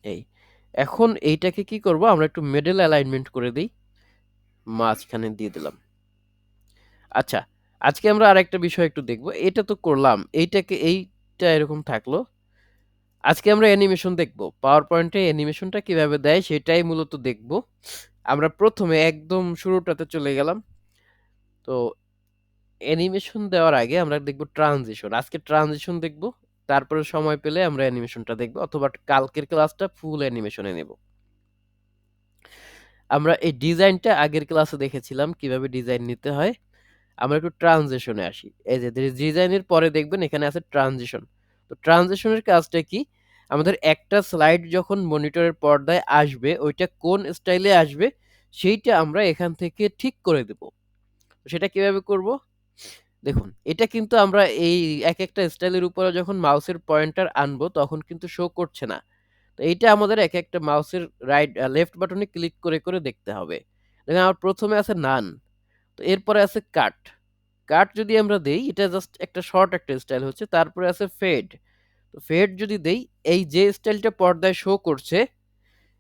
এই এখন এইটাকে কি করব, আমরা একটু মিডল অ্যালাইনমেন্ট করে দিই, মাঝখানে দিয়ে দিলাম। আচ্ছা, আজকে আমরা আরেকটা বিষয় একটু দেখব, এটা তো করলাম, এইটা এরকম থাকলো। আজকে আমরা অ্যানিমেশন দেখব, পাওয়ার পয়েন্টে অ্যানিমেশনটা কিভাবে দেয় সেটাই মূলত দেখব। আমরা প্রথমে একদম শুরুটাতে চলে গেলাম। তো অ্যানিমেশন দেওয়ার আগে আমরা দেখব ট্রানজিশন, আজকে ট্রানজিশন দেখব, তারপরে সময় পেলে আমরা অ্যানিমেশনটা দেখব, অথবা কালকের ক্লাসটা ফুল অ্যানিমেশনে নেব। আমরা এই ডিজাইনটা আগের ক্লাসে দেখেছিলাম কিভাবে ডিজাইন নিতে হয়। আমরা একটু ট্রানজিশনে আসি, এই যে ডিজাইনের পরে দেখবেন এখানে আছে ট্রানজিশন। তো ট্রানজিশনের কাজটা কি, আমাদের একটা স্লাইড যখন মনিটরের পর্দায় আসবে ওইটা কোন স্টাইলে আসবে সেইটা আমরা এখান থেকে ঠিক করে দেব। সেটা কিভাবে করব, দেখুন এটা কিন্তু আমরা এই এক একটা স্টাইলের উপরে যখন মাউসের পয়েন্টার আনবো তখন কিন্তু শো করছে না। তো এইটা আমাদের এক একটা মাউসের লেফট বাটনে ক্লিক করে করে দেখতে হবে। দেখেন আমার প্রথমে আছে নান, তো এরপরে আছে কাট, কাট যদি আমরা দেই এটা জাস্ট একটা শর্ট একটা স্টাইল হচ্ছে, তারপরে আছে ফেড, তো ফেড যদি দেই এই যে স্টাইলটা পর্দায় শো করছে,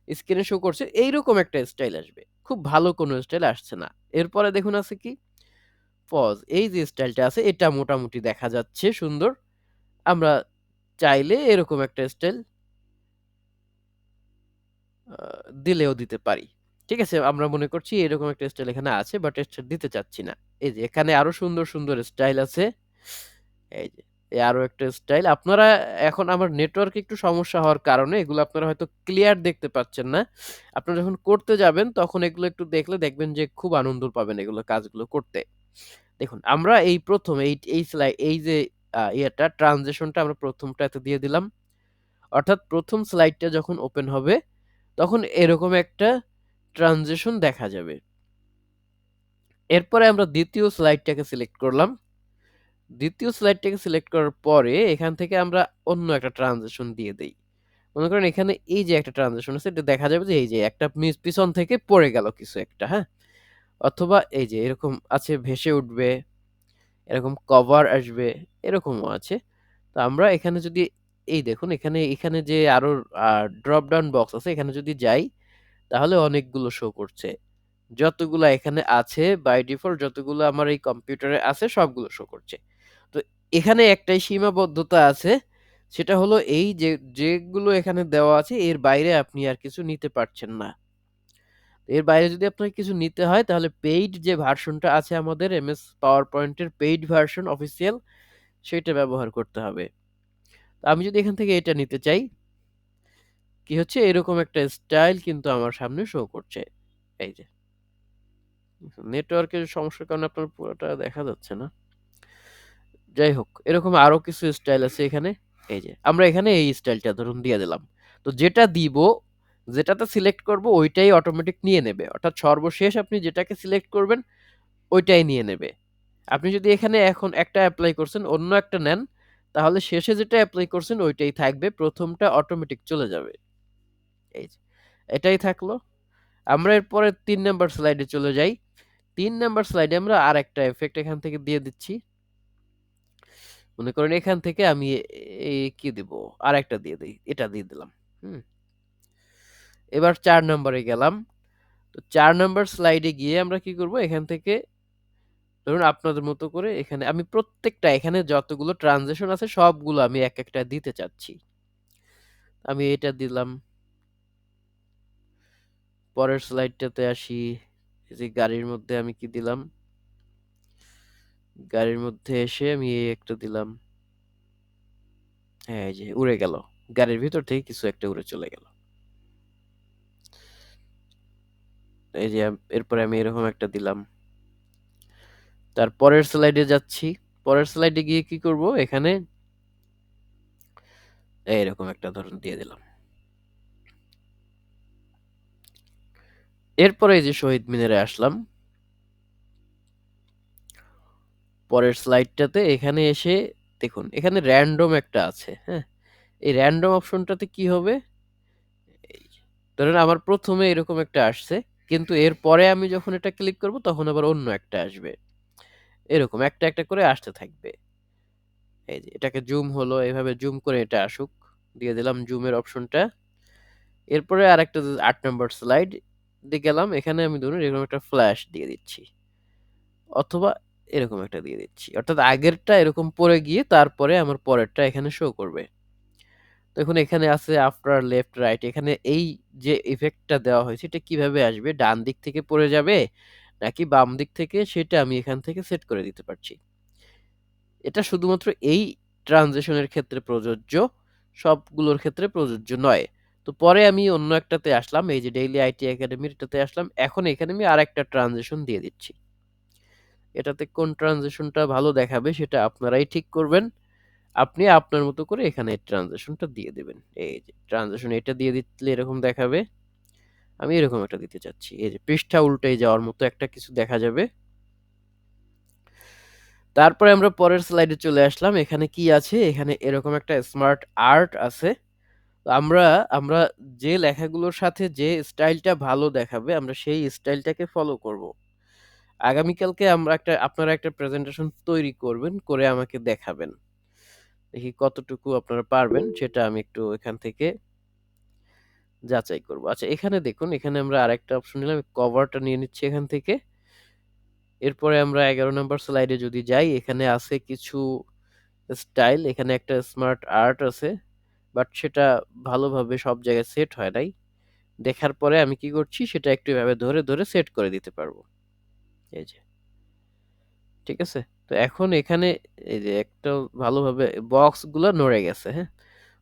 স্ক্রিনে শো করছে এইরকম একটা স্টাইল আসবে, খুব ভালো কোনো স্টাইল আসছে না। এরপরে দেখুন আছে কি? পজ। এই যে স্টাইলটা আছে এটা মোটামুটি দেখা যাচ্ছে সুন্দর। আমরা চাইলে এরকম একটা স্টাইল আ দিলেও দিতে পারি। ঠিক আছে? আমরা মনে করছি এরকম একটা স্টাইল এখানে আছে বাট এটা দিতে চাচ্ছি না। এই যে এখানে আরো সুন্দর, সুন্দর স্টাইল আছে। এই যে আরো একটা স্টাইল। আপনারা এখন আমার নেটওয়ার্কে একটু সমস্যা হওয়ার কারণে এগুলো আপনারা হয়তো ক্লিয়ার দেখতে পাচ্ছেন না। আপনারা যখন করতে যাবেন তখন এগুলো একটু দেখলে দেখবেন যে খুব আনন্দ পাবেন এগুলো কাজগুলো করতে। দেখুন আমরা এই ১ম এই যে ইয়েটা ট্রান্সিশনটা আমরা ১ম টাতে দিয়ে দিলাম। অর্থাৎ ১ম স্লাইডটা যখন ওপেন হবে তখন এরকম একটা ট্রান্সিশন দেখা যাবে। এরপরে আমরা ২য় স্লাইডটাকে সিলেক্ট করলাম। ২য় স্লাইডটাকে সিলেক্ট করার পরে এখান থেকে আমরা অন্য একটা ট্রান্সিশন দিয়ে দেই। মনে করেন এখানে এই যে একটা ট্রান্সিশন আছে এটা দেখা যাবে যে এই যে একটা পিছন থেকে পড়ে গেল কিছু একটা, হ্যাঁ? অথবা এই যে এরকম আছে ভেসে উঠবে, এরকম কভার আসবে, এরকমও আছে। তো আমরা এখানে যদি এই দেখুন এখানে যে আরো ড্রপ ডাউন বক্স আছে এখানে যদি যাই তাহলে অনেকগুলো শো করছে। যতগুলা এখানে আছে বাই ডিফল্ট যতগুলো আমার এই কম্পিউটারে আছে সবগুলো শো করছে। তো এখানে একটাই সীমাবদ্ধতা আছে। সেটা হলো এই যে যেগুলো এখানে দেওয়া আছে এর বাইরে আপনি আর কিছু নিতে পারছেন না। এর বাইরে যদি আপনার কিছু নিতে হয় তাহলে পেইড যে ভার্সনটা আছে আমাদের এমএস পাওয়ার পয়েন্টের পেইড ভার্সন অফিসিয়াল সেটা ব্যবহার করতে হবে। তো আমি যদি এখান থেকে এটা নিতে চাই, কি হচ্ছে এরকম একটা স্টাইল কিন্তু আমার সামনে শো করছে। এই যে নেটওয়ার্কের সমস্যার কারণে আপনার পুরোটা দেখা যাচ্ছে না। যাই হোক, এরকম আরো কিছু স্টাইল আছে এখানে। এই যে আমরা এখানে এই স্টাইলটা ধরুন দিয়ে দিলাম। তো যেটা দিব, যেটাতে সিলেক্ট করব ওইটাই অটোমেটিক নিয়ে নেবে। অর্থাৎ সর্বশেষ আপনি যেটাকে সিলেক্ট করবেন ওইটাই নিয়ে নেবে। আপনি যদি এখানে এখন একটা এপ্লাই করছেন, অন্য একটা নেন, তাহলে শেষে যেটা এপ্লাই করছেন ওইটাই থাকবে। ১ম টা অটোমেটিক চলে যাবে। এই যে এটাই থাকলো। আমরা এরপরে ৩ নাম্বার স্লাইডে চলে যাই। ৩ নাম্বার স্লাইডে আমরা আরেকটা ইফেক্ট এখান থেকে দিয়ে দিচ্ছি। মনে করেন এখান থেকে আমি কি দিব? আরেকটা দিয়ে দেই। এটা দিয়ে দিলাম। হুম? এবার ৪ নাম্বারে গেলাম। তো ৪ নাম্বার স্লাইডে গিয়ে আমরা কি করব? এখান থেকে ধরুন আপনাদের মতো করে এখানে আমি প্রত্যেকটা এখানে যতগুলো ট্রানজিশন আছে সবগুলো আমি এক একটা দিতে চাচ্ছি। আমি এটা দিলাম। পরের স্লাইডটাতে আসি। এই যে গাড়ির মধ্যে আমি কি দিলাম? গাড়ির মধ্যে এসে আমি এই একটা দিলাম। হ্যাঁ, এই যে উড়ে গেল। গাড়ির ভিতর থেকে কিছু একটা উড়ে চলে গেল। এই যে এরপরে আমি এরকম একটা দিলাম। তার পরের স্লাইডে যাচ্ছি। পরের স্লাইডে গিয়ে কি করব? এখানে এইরকম একটা ধরুন দিয়ে দিলাম। এরপরে এই যে শহীদ মিনারে আসলাম। পরের স্লাইডটাতে এখানে এসে দেখুন এখানে র‍্যান্ডম একটা আছে, হ্যাঁ? এই র‍্যান্ডম অপশনটাতে কি হবে? এই যে, ধরেন আমার ১ম এ এরকম একটা আসছে। কিন্তু এরপরে আমি যখন এটা ক্লিক করব তখন আবার অন্য একটা আসবে। এরকম একটা, একটা করে আসতে থাকবে। এই যে এটাকে জুম হলো, এভাবে জুম করে এটা আসুক। দিয়ে দিলাম জুমের অপশনটা। এরপরে আরেকটা ৮ নাম্বার স্লাইড দিয়ে গেলাম। এখানে আমি ধরুন এরকম একটা ফ্ল্যাশ দিয়ে দিচ্ছি। অথবা এরকম একটা দিয়ে দিচ্ছি। অর্থাৎ আগেরটা এরকম পড়ে গিয়ে তারপরে আমার পরেরটা এখানে শো করবে। দেখুন এখানে আছে আফটার, লেফট, রাইট। এখানে এই যে ইফেক্টটা দেওয়া হয়েছে এটা কিভাবে আসবে? ডান দিক থেকে পড়ে যাবে নাকি বাম দিক থেকে সেটা আমি এখান থেকে সেট করে দিতে পারছি। এটা শুধুমাত্র এই ট্রানজিশনের ক্ষেত্রে প্রযোজ্য, সবগুলোর ক্ষেত্রে প্রযোজ্য নয়। তো পরে আমি অন্য একটাতে আসলাম। এই যে ডেইলি আইটি একাডেমির এটাতে আসলাম। এখন এখানে আমি আরেকটা ট্রানজিশন দিয়ে দিচ্ছি। এটাতে কোন ট্রানজিশনটা ভালো দেখাবে সেটা আপনারাই ঠিক করবেন। আপনি আপনার মতো করে এখানে ট্রানজিশনটা দিয়ে দিবেন। এই যে ট্রানজিশন এটা দিয়ে দিলে এরকম দেখাবে। আমি এরকম একটা দিতে চাচ্ছি। এই যে পৃষ্ঠা উল্টে যাওয়ার মতো একটা কিছু দেখা যাবে। তারপরে আমরা পরের স্লাইডে চলে আসলাম। এখানে কি আছে? এখানে এরকম একটা স্মার্ট আর্ট আছে। তো আমরা আমরা যে লেখাগুলোর সাথে যে স্টাইলটা ভালো দেখাবে আমরা সেই স্টাইলটাকে ফলো করব। আগামীকালকে আপনারা একটা প্রেজেন্টেশন তৈরি করবেন, করে আমাকে দেখাবেন। দেখি কতটুকু আপনারা পারবেন সেটা আমি একটু এখান থেকে যাচাই করব। আচ্ছা এখানে দেখুন, এখানে আমরা আরেকটা অপশন নিলাম, কভারটা নিয়ে নিচ্ছি এখান থেকে। এরপরে আমরা 11 নাম্বার স্লাইডে যদি যাই, এখানে আছে কিছু স্টাইল, এখানে একটা স্মার্ট আর্ট আছে, বাট সেটা ভালোভাবে সব জায়গায় সেট হয় নাই। দেখার পরে আমি কি করছি, সেটা একটু এভাবে ধরে ধরে সেট করে দিতে পারবো। এই যে, ঠিক আছে? তো এখন এখানে এই যে একটা ভালোভাবে বক্সগুলো নড়ে গেছে, হ্যাঁ?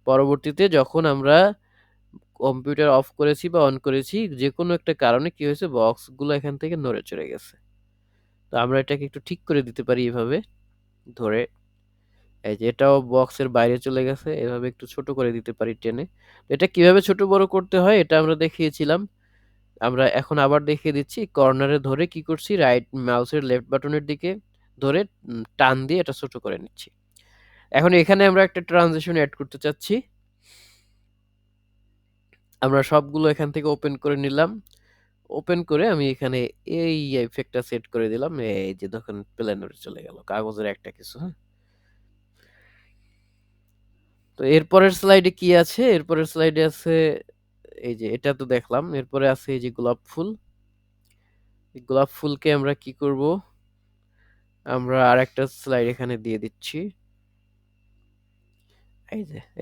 পরবর্তীতে যখন আমরা কম্পিউটার অফ করেছি বা অন করেছি, যেকোনো একটা কারণে কি হয়েছে, বক্সগুলো এখান থেকে নড়ে চড়ে গেছে। তো আমরা এটাকে একটু ঠিক করে দিতে পারি এভাবে ধরে। এই যে এটাও বক্সের বাইরে চলে গেছে, এভাবে একটু ছোট করে দিতে পারি টেনে। তো এটা কিভাবে ছোট বড় করতে হয় এটা আমরা দেখিয়েছিলাম। আমরা এখন আবার দেখিয়ে দিচ্ছি। কর্নারে ধরে কি করছি, রাইট মাউসের লেফট বাটনের দিকে ধরে টান দিয়ে এটা ছোট করে নিচ্ছি। এখন এখানে আমরা একটা ট্রানজিশন অ্যাড করতে চাচ্ছি। আমরা সবগুলো এখান থেকে ওপেন করে নিলাম। ওপেন করে আমি এখানে এই ইফেক্টটা সেট করে দিলাম। এই যে দেখুন প্লেনের চলে গেল কাগজের একটা কিছু, হ্যাঁ? তো এরপরের স্লাইডে কি আছে? এরপরের স্লাইডে আছে এই যে এটা তো দেখলাম। এরপরে আছে এই যে গোলাপ ফুল। এই গোলাপ ফুলকে আমরা কি করব? আমরা আরেকটা স্লাইড এখানে দিয়ে দিচ্ছি।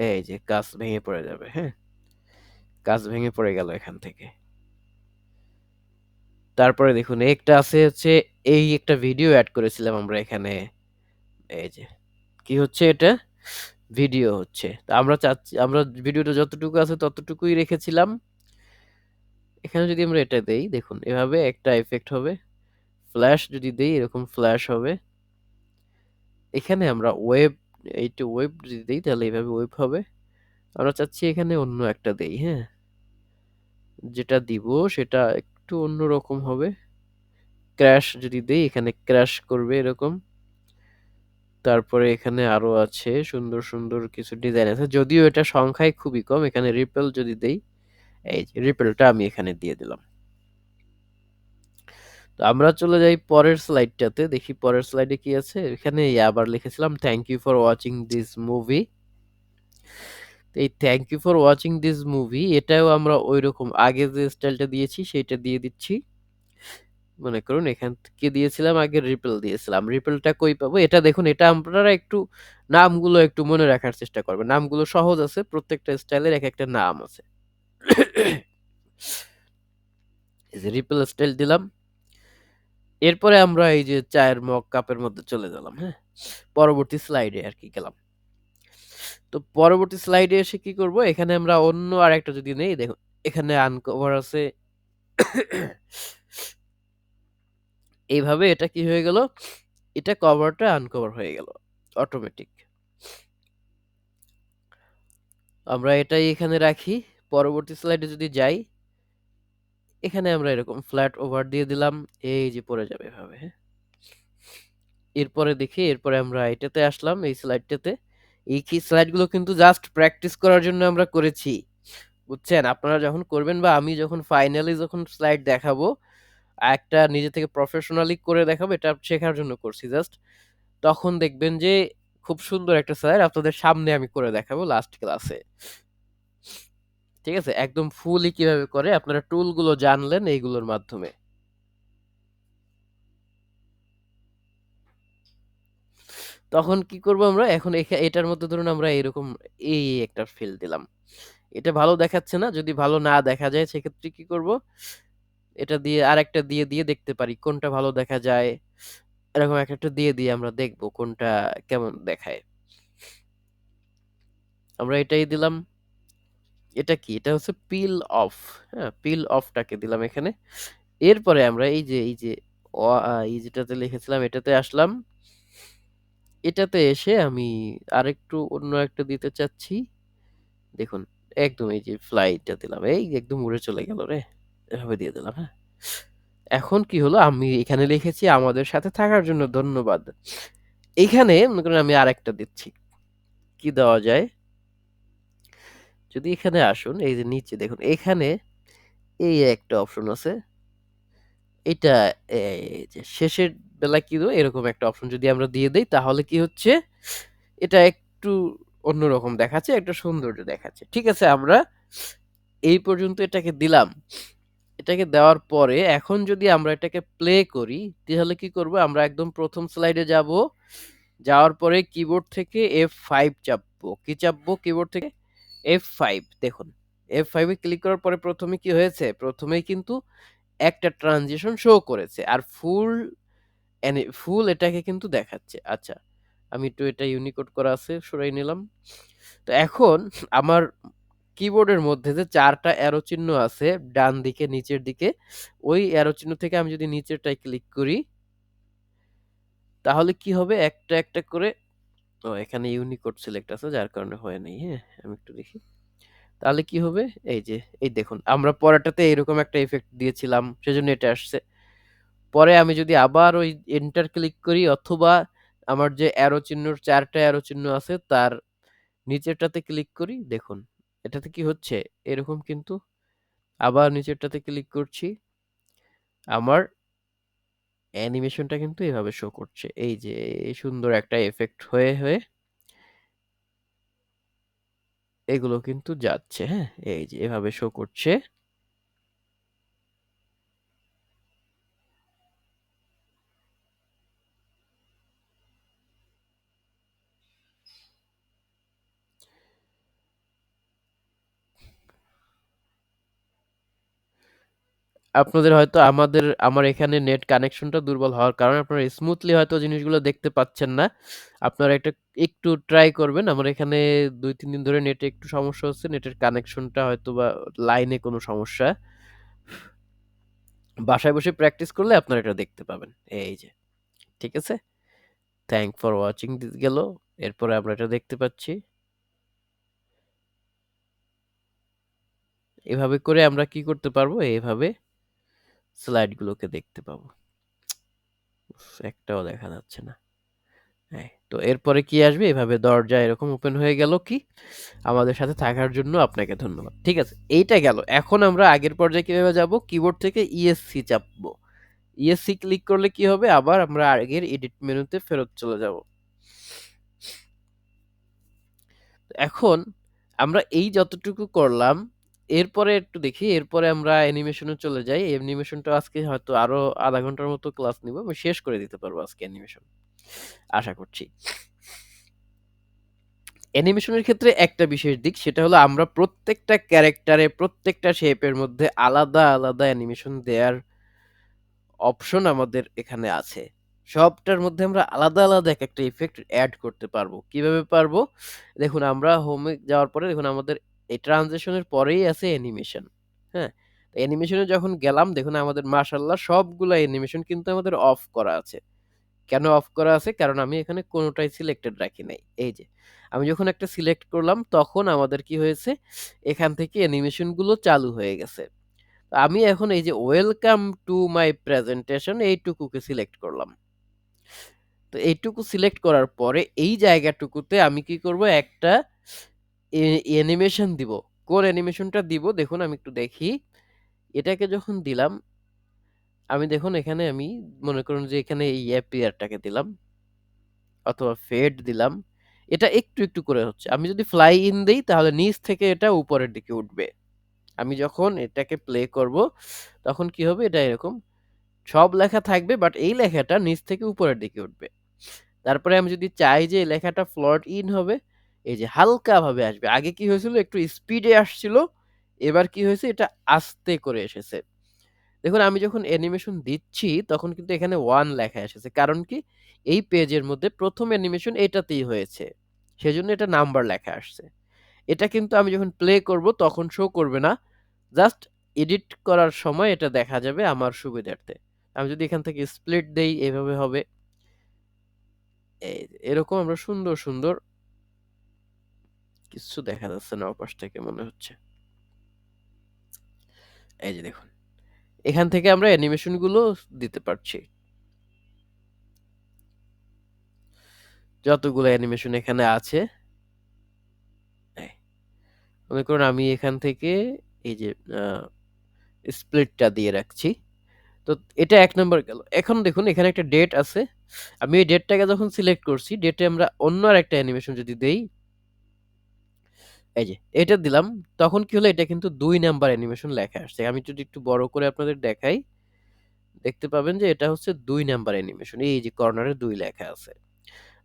এই যে গাছ ভেঙে পড়ে যাবে, হ্যাঁ? গাছ ভেঙে পড়ে গেল এখান থেকে। তারপরে দেখুন একটা আছে হচ্ছে, এই একটা ভিডিও অ্যাড করেছিলাম আমরা এখানে। এই যে কি হচ্ছে এটা, ভিডিও হচ্ছে। তো আমরা চাচ্ছি, আমরা ভিডিওটা যতটুকু আছে ততটুকুই রেখেছিলাম। এখানে যদি আমরা এটা দেই, দেখুন এভাবে একটা এফেক্ট হবে। ফ্ল্যাশ যদি দেই, এরকম ফ্ল্যাশ হবে। এখানে আমরা ওয়েব, এইটা ওয়েব যদি দেই তাহলে এইভাবে ওয়েব হবে। আমরা চাচ্ছি এখানে অন্য একটা দেই, হ্যাঁ? যেটা দিব সেটা একটু অন্যরকম হবে। ক্র্যাশ যদি দেই, এখানে ক্র্যাশ করবে এরকম। তারপরে এখানে আরো আছে সুন্দর সুন্দর কিছু ডিজাইন আছে, যদিও এটা সংখ্যায় খুবই কম। এখানে রিপেল যদি দেই, এই যে রিপেলটা আমি এখানে দিয়ে দিলাম। তো আমরা চলে যাই পরের স্লাইডটাতে, দেখি পরের স্লাইডে কি আছে। এখানে আবার লিখেছিলাম thank you for watching this movie. এই thank you for watching this movie, এটাও আমরা ওইরকম আগে যে স্টাইলটা দিয়েছি সেইটা দিয়ে দিচ্ছি। মনে করুন এখান থেকে দিয়েছিলাম আগে, রিপেল দিয়েছিলাম। রিপেলটা কই পাবো? এটা দেখুন, এটা আপনারা একটু নামগুলো একটু মনে রাখার চেষ্টা করবেন। নামগুলো সহজ আছে, প্রত্যেকটা স্টাইলের এক একটা নাম আছে। এই যে রিপেল স্টাইল দিলাম। এরপরে আমরা এই যে চায়ের মগ কাপের মধ্যে চলে গেলাম, হ্যাঁ? পরবর্তী স্লাইডে আর কি গেলাম। তো পরবর্তী স্লাইডে এসে কি করব, এখানে আমরা অন্য আরেকটা যদি নেই, দেখুন এখানে আনকভার আছে। এইভাবে এটা কি হয়ে গেল, এটা কভারটা আনকভার হয়ে গেল অটোমেটিক। আমরা এটাই এখানে রাখি। পরবর্তী স্লাইডে যদি যাই, এখানে আমরা এরকম ফ্ল্যাট ওভার দিয়ে দিলাম। এই যে পড়ে যাবে এভাবে, হ্যাঁ? এরপরে দেখি, এরপরে আমরা এটাতে আসলাম, এই স্লাইডটাতে। এই কি স্লাইডগুলো কিন্তু জাস্ট প্র্যাকটিস করার জন্য আমরা করেছি, বুঝছেন? আপনারা যখন করবেন বা আমি যখন ফাইনালি যখন স্লাইড দেখাবো, একটা নিজে থেকে প্রফেশনালি করে দেখাবো, এটা শেখার জন্য করছি জাস্ট। তখন দেখবেন যে খুব সুন্দর একটা স্লাইড আপনাদের সামনে আমি করে দেখাবো লাস্ট ক্লাসে। ঠিক আছে? একদম ফুললি কিভাবে করে আপনারা টুলগুলো জানলেন এইগুলোর মাধ্যমে। তখন কি করব আমরা? এখন এটার মধ্যে ধরুন আমরা এরকম এই একটা ফিল দিলাম। এটা ভালো দেখাচ্ছে না? যদি ভালো না দেখা যায় সেক্ষেত্রে কি করব? এটা দিয়ে আরেকটা দিয়ে দেখতে পারি কোনটা ভালো দেখা যায়। এরকম একেকটা দিয়ে আমরা দেখব কোনটা কেমন দেখায়। আমরা এটাই দিলাম। এটা কি? এটা হচ্ছে পিল অফ। হ্যাঁ? পিল অফটাকে দিলাম এখানে। এরপরে আমরা এই যে এই যেটাতে লিখেছিলাম এটাতে আসলাম। এটাতে এসে আমি আরেকটু অন্য একটা দিতে চাচ্ছি। দেখুন একদম এই যে ফ্লাইটটা দিলাম। এই একদম উড়ে চলে গেল রে! এভাবে দিয়ে দিলাম, হ্যাঁ? এখন কি হলো, আমি এখানে লিখেছি আমাদের সাথে থাকার জন্য ধন্যবাদ। এইখানে মনে করেন আমি আরেকটা দিচ্ছি। কি দেওয়া যায়? যদি এখানে আসুন, এই যে নিচে দেখুন এখানে এই একটা অপশন আছে। এটা এই যে শেষের বেলায় কি দেবো, এরকম একটা অপশন যদি আমরা দিয়ে দেই তাহলে কি হচ্ছে, এটা একটু অন্যরকম দেখাচ্ছে, একটা সৌন্দর্য দেখাচ্ছে। ঠিক আছে? আমরা এই পর্যন্ত এটাকে দিলাম। এটাকে দেওয়ার পরে এখন যদি আমরা এটাকে প্লে করি তাহলে কি করব, আমরা একদম প্রথম স্লাইডে যাব। যাওয়ার পরে কিবোর্ড থেকে F5 চাপবো। কি চাপবো কিবোর্ড থেকে? F5। দেখুন F5 এ ক্লিক করার পরে প্রথমে কি হয়েছে, প্রথমেই কিন্তু একটা ট্রানজিশন শো করেছে আর ফুল এটাকে কিন্তু দেখাচ্ছে। আচ্ছা, আমি একটু এটা ইউনিকোড করা আছে সরাই নিলাম। তো এখন আমার কিবোর্ডের মধ্যে যে 4টা অ্যারো চিহ্ন আছে ডান দিকে নিচের দিকে, ওই অ্যারো চিহ্ন থেকে আমি যদি নিচেরটায় ক্লিক করি তাহলে কি হবে, একটা একটা করে। ও এখানে ইউনিকোড সিলেক্ট আছে যার কারণে হয় নাই। হ্যাঁ, আমি একটু দেখি। তাহলে কি হবে, এই যে এই দেখুন আমরা পরেরটাতে এরকম একটা ইফেক্ট দিয়েছিলাম সেজন্য এটা আসছে। পরে আমি যদি আবার ওই এন্টার ক্লিক করি অথবা আমার যে অ্যারো চিহ্নর 4টা অ্যারো চিহ্ন আছে তার নিচেরটাতে ক্লিক করি, দেখুন এটাতে কি হচ্ছে এরকম কিন্তু। আবার নিচেরটাতে ক্লিক করছি, আমার অ্যানিমেশনটা কিন্তু এভাবে শো করছে। এই যে এই সুন্দর একটা এফেক্ট হয়ে হয়ে এগুলো কিন্তু যাচ্ছে। হ্যাঁ, এই যে এভাবে শো করছে। আপনাদের হয়তো আমার এখানে নেট কানেকশনটা দুর্বল হওয়ার কারণে আপনারা স্মুথলি হয়তো জিনিসগুলো দেখতে পাচ্ছেন না। আপনারা এটা একটু ট্রাই করবেন। আমার এখানে 2-3 দিন ধরে নেটে একটু সমস্যা হচ্ছে। নেটের কানেকশনটা হয়তোবা লাইনে কোনো সমস্যা। বাসায় বসে প্র্যাকটিস করলে আপনারা এটা দেখতে পাবেন। এই যে, ঠিক আছে? থ্যাংক ফর ওয়াচিং দিস গেল। এরপরে আমরা এটা দেখতে পাচ্ছি। এভাবে করে আমরা কি করতে পারবো? এভাবে স্লাইডগুলোকে দেখতে পাবো। একটাও দেখা যাচ্ছে না। হ্যাঁ, তো এরপরে কি আসবে? এভাবে দরজা এরকম ওপেন হয়ে গেল। কি আমাদের সাথে থাকার জন্য আপনাকে ধন্যবাদ। ঠিক আছে, এইটা গেল। এখন আমরা আগের পর্যায়ে কিভাবে যাব? কিবোর্ড থেকে ইএসসি চাপবো। ইএসসি ক্লিক করলে কি হবে, আবার আমরা আগের এডিট মেনুতে ফেরত চলে যাব। এখন আমরা এই যতটুকু করলাম, এরপরে একটু দেখি, এরপরে আমরা অ্যানিমেশনে চলে যাই। অ্যানিমেশনটা আজকে হয়তো আরো আধা ঘন্টার মতো ক্লাস নিব, আমি শেষ করে দিতে পারবো আজকে অ্যানিমেশন, আশা করছি। অ্যানিমেশনের ক্ষেত্রে একটা বিশেষ দিক, সেটা হলো আমরা প্রত্যেকটা ক্যারেক্টারে প্রত্যেকটা শেপের মধ্যে আলাদা আলাদা অ্যানিমেশন দেওয়ার অপশন আমাদের এখানে আছে। সবটার মধ্যে আমরা আলাদা আলাদা এক একটা ইফেক্ট অ্যাড করতে পারবো। কিভাবে পারবো? দেখুন আমরা হোমে যাওয়ার পরে দেখুন আমাদের এই ট্রানজিশনের পরেই আছে অ্যানিমেশন। হ্যাঁ, অ্যানিমেশনে যখন গেলাম দেখুন আমাদের মাশাআল্লাহ সবগুলা অ্যানিমেশন কিন্তু আমাদের অফ করা আছে। কেন অফ করা আছে? কারণ আমি এখানে কোনোটাই সিলেক্টেড রাখি নাই। এই যে আমি যখন একটা সিলেক্ট করলাম তখন আমাদের কি হয়েছে, এখান থেকে অ্যানিমেশন গুলো চালু হয়ে গেছে। আমি এখন এই যে ওয়েলকাম টু মাই প্রেজেন্টেশন এইটুকুকে সিলেক্ট করলাম। তো এইটুকু সিলেক্ট করার পরে এই জায়গাটুকুতে আমি কি করব, একটা অ্যানিমেশন দিব। কোন অ্যানিমেশনটা দিব দেখুন, আমি একটু দেখি। এটাকে যখন দিলাম, আমি দেখুন এখানে আমি মনে করুন যে এখানে এই অ্যাপিয়ারটাকে দিলাম অথবা ফেড দিলাম। এটা একটু একটু করে হচ্ছে। আমি যদি ফ্লাই ইন দেই তাহলে নিচ থেকে এটা উপরের দিকে উঠবে। আমি যখন এটাকে প্লে করব তখন কি হবে, এটা এরকম সব লেখা থাকবে বাট এই লেখাটা নিচ থেকে উপরের দিকে উঠবে। তারপরে আমি যদি চাই যে এই লেখাটা ফ্লট ইন হবে, এই যে হালকা ভাবে আসবে। আগে কি হয়েছিল, একটু স্পিডে আসছিল, এবার কি হয়েছে, এটা আস্তে করে এসেছে। দেখুন আমি যখন অ্যানিমেশন দিচ্ছি তখন কিন্তু এখানে 1 লেখা এসেছে। কারণ কি, এই পেজের মধ্যে প্রথম অ্যানিমেশন এটাতেই হয়েছে, সেজন্য এটা নাম্বার লেখা আসছে। এটা কিন্তু আমি যখন প্লে করব তখন শো করবে না, জাস্ট এডিট করার সময় এটা দেখা যাবে আমার সুবিধার্থে। আমি যদি এখান থেকে স্প্লিট দেই এভাবে হবে। এরকম আমরা সুন্দর সুন্দর কিছু দেখা যাচ্ছে না ওপাশ থেকে মনে হচ্ছে। এই যে দেখুন, এখান থেকে আমরা অ্যানিমেশন গুলো দিতে পারছি। যতগুলো অ্যানিমেশন এখানে আছে, এই, মনে করুন আমি এখান থেকে এই যে স্প্লিটটা দিয়ে রাখছি। তো এটা 1 নাম্বার গেল। এখন দেখুন এখানে একটা ডেট আছে। আমি এই ডেটটাকে যখন সিলেক্ট করছি, ডেটে আমরা অন্য আরেকটা অ্যানিমেশন যদি দেই, এই যে এটা দিলাম, তখন কি হলো, এটা কিন্তু 2 নাম্বার অ্যানিমেশন লেখা আসছে। আমি যদি একটু বড় করে আপনাদের দেখাই, দেখতে পাবেন যে এটা হচ্ছে 2 নাম্বার অ্যানিমেশন। এই যে কর্নারে 2 লেখা আছে।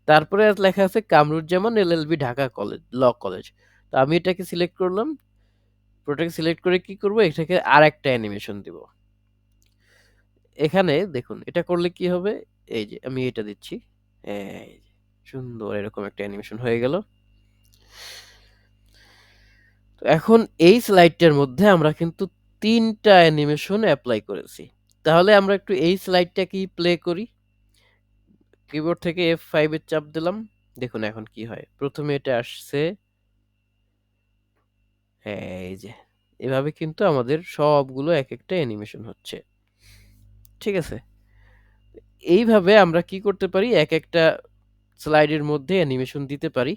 তারপরে লেখা আছে Kamruzzaman LLB Dhaka college, law college. তো আমি এটাকে সিলেক্ট করলাম। পুরোটাকে সিলেক্ট করে কি করব, এটাকে আরেকটা অ্যানিমেশন দিব। এখানে দেখুন এটা করলে কি হবে, এই যে আমি এটা দিচ্ছি, এই যে, সুন্দর এরকম একটা অ্যানিমেশন হয়ে গেল। তো এখন এই স্লাইডটার মধ্যে আমরা কিন্তু 3টা অ্যানিমেশন অ্যাপ্লাই করেছি। তাহলে আমরা একটু এই স্লাইডটা কি প্লে করি। কিবোর্ড থেকে F5 এর চাপ দিলাম। দেখুন এখন কি হয়। প্রথমে এটা আসছে, এই যে এভাবে কিন্তু আমাদের সবগুলো এক একটা অ্যানিমেশন হচ্ছে। ঠিক আছে? এইভাবে আমরা কি করতে পারি, এক একটা স্লাইডের মধ্যে অ্যানিমেশন দিতে পারি।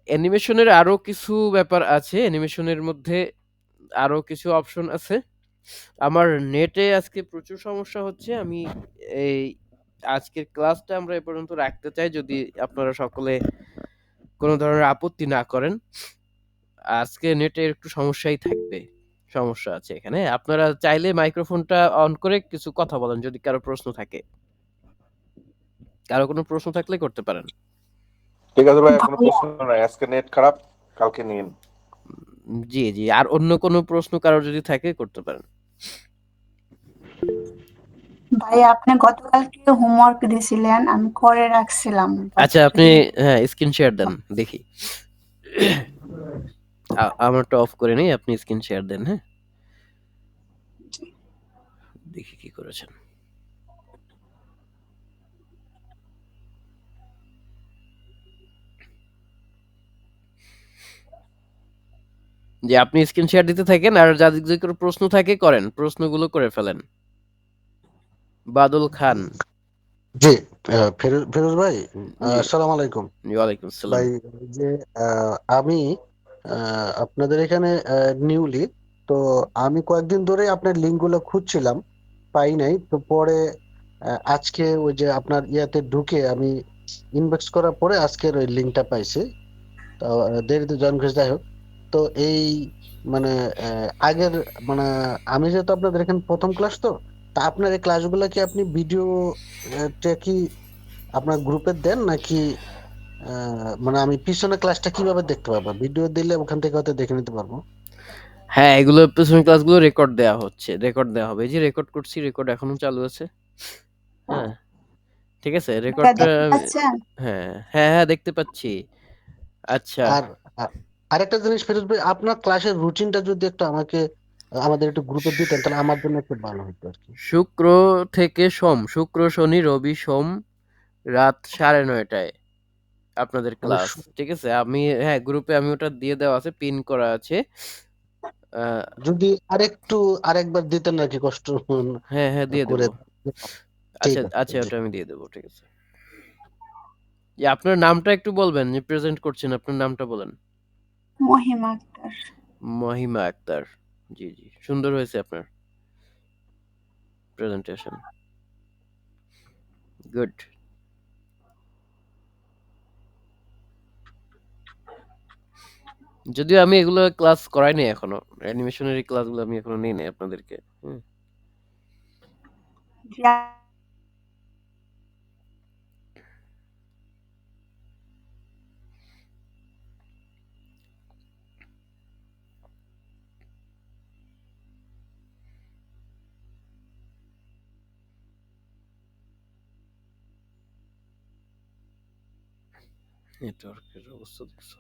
অ্যানিমেশনের আরো কিছু ব্যাপার আছে। অ্যানিমেশনের মধ্যে আরো কিছু অপশন আছে। আমার নেটে আজকে প্রচুর সমস্যা হচ্ছে। আমি এই আজকের ক্লাসটা আমরা এ পর্যন্ত রাখতে চাই, যদি আপনারা সকলে কোনো ধরনের আপত্তি না করেন। আজকে নেটে একটু সমস্যাই থাকবে। সমস্যা আছে এখানে। আপনারা চাইলে মাইক্রোফোনটা অন করে কিছু কথা বলেন, যদি কারো প্রশ্ন থাকে। কারো কোনো প্রশ্ন থাকলে করতে পারেন। ঠিক আছে ভাই, কোনো ভাইয়া প্রশ্ন নাই, আজকে নেট খারাপ, কালকে নিন। জি, জি। আর অন্য কোনো প্রশ্ন কারোর যদি থাকে করতে পারেন। ভাইয়া আপনি গতকালকে হোমওয়ার্ক দিছিলেন, আমি করে রাখছিলাম, বাট আচ্ছা, আপনি হ্যাঁ, স্ক্রিন শেয়ার দেন দেখি। আমারটা অফ করে নেই, আপনি স্ক্রিন শেয়ার দেন, হ্যাঁ? দেখি কি করেছেন। যে আপনি স্ক্রিন শেয়ার দিতে থাকেন, আর যাদের যদি কোনো প্রশ্ন থাকে করেন, প্রশ্নগুলো করে ফেলেন। বাদল খান। জি, ফিরোজ ভাই, জি, আসসালামু আলাইকুম। ওয়ালাইকুম আসসালাম। ভাই, যে আমি আপনাদের এখানে নিউলি, তো আমি কয়েকদিন ধরে আপনার লিঙ্ক গুলো খুঁজছিলাম, পাই নাই। তো পরে আজকে ওই যে আপনার ইয়াতে ঢুকে আমি ইনবক্স করার পরে আজকের ওই লিঙ্কটা পাইছি। তো দেরিতে জয়েন করেছি, যাই হোক। তো এই মানে আগের মানে আমি যেহেতু আপনাদের এখানে প্রথম ক্লাস, তো তা আপনার এই ক্লাসগুলো কি আপনি ভিডিও কি আপনার গ্রুপে দেন নাকি মানে আমি পিছনে ক্লাসটা কিভাবে দেখতে পাবো? ভিডিও দিলে ওখান থেকে হয়তো দেখে নিতে পারবো। হ্যাঁ, এগুলো পেছনের ক্লাসগুলো রেকর্ড দেওয়া হচ্ছে, রেকর্ড দেওয়া হবে। এই যে রেকর্ড করছি, রেকর্ড এখনো চালু আছে। হ্যাঁ, ঠিক আছে, ভাইয়া রেকর্ডটা দেখতে পাচ্ছেন? হ্যাঁ, হ্যাঁ, হ্যাঁ, দেখতে পাচ্ছি। আচ্ছা, আর আ- আরেকটা জিনিস ফিরোজ ভাই, আপনার ক্লাসের রুটিনটা যদি একটু আমাকে আমাদের একটু গ্রুপে দিতেন, তাহলে আমার জন্য একটু ভালো হতো আর কি। শুক্র থেকে সোম, শুক্র শনি রবি সোম রাত 9:30টায় আপনাদের মানে ক্লাস। ঠিক আছে, আমি হ্যাঁ গ্রুপে আমি ওটা দিয়ে দেওয়া আছে, পিন করা আছে। আহ, যদি আরেকবার দিতেন আর কি, কষ্ট হ্যাঁ, হ্যাঁ, দিয়ে করে। দেবো। ঠিক আচ্ছা, আছে আচ্ছা, জি। ওটা আমি দিয়ে দেবো, ঠিক আছে। যে আপনার নামটা একটু বলবেন, যে প্রেজেন্ট করছেন, আপনার নামটা বলেন। মহিমা আক্তার। মহিমা আক্তার। জি, জি, সুন্দর হয়েছে আপনার প্রেজেন্টেশন। গুড। যদিও আমি এগুলো ক্লাস করাই নাই এখনো, অ্যানিমেশনের এই ক্লাসগুলো আমি এখনো নেই নাই আপনাদেরকে। হুম, জি, নেটওয়ার্কের অবস্থা দেখছো।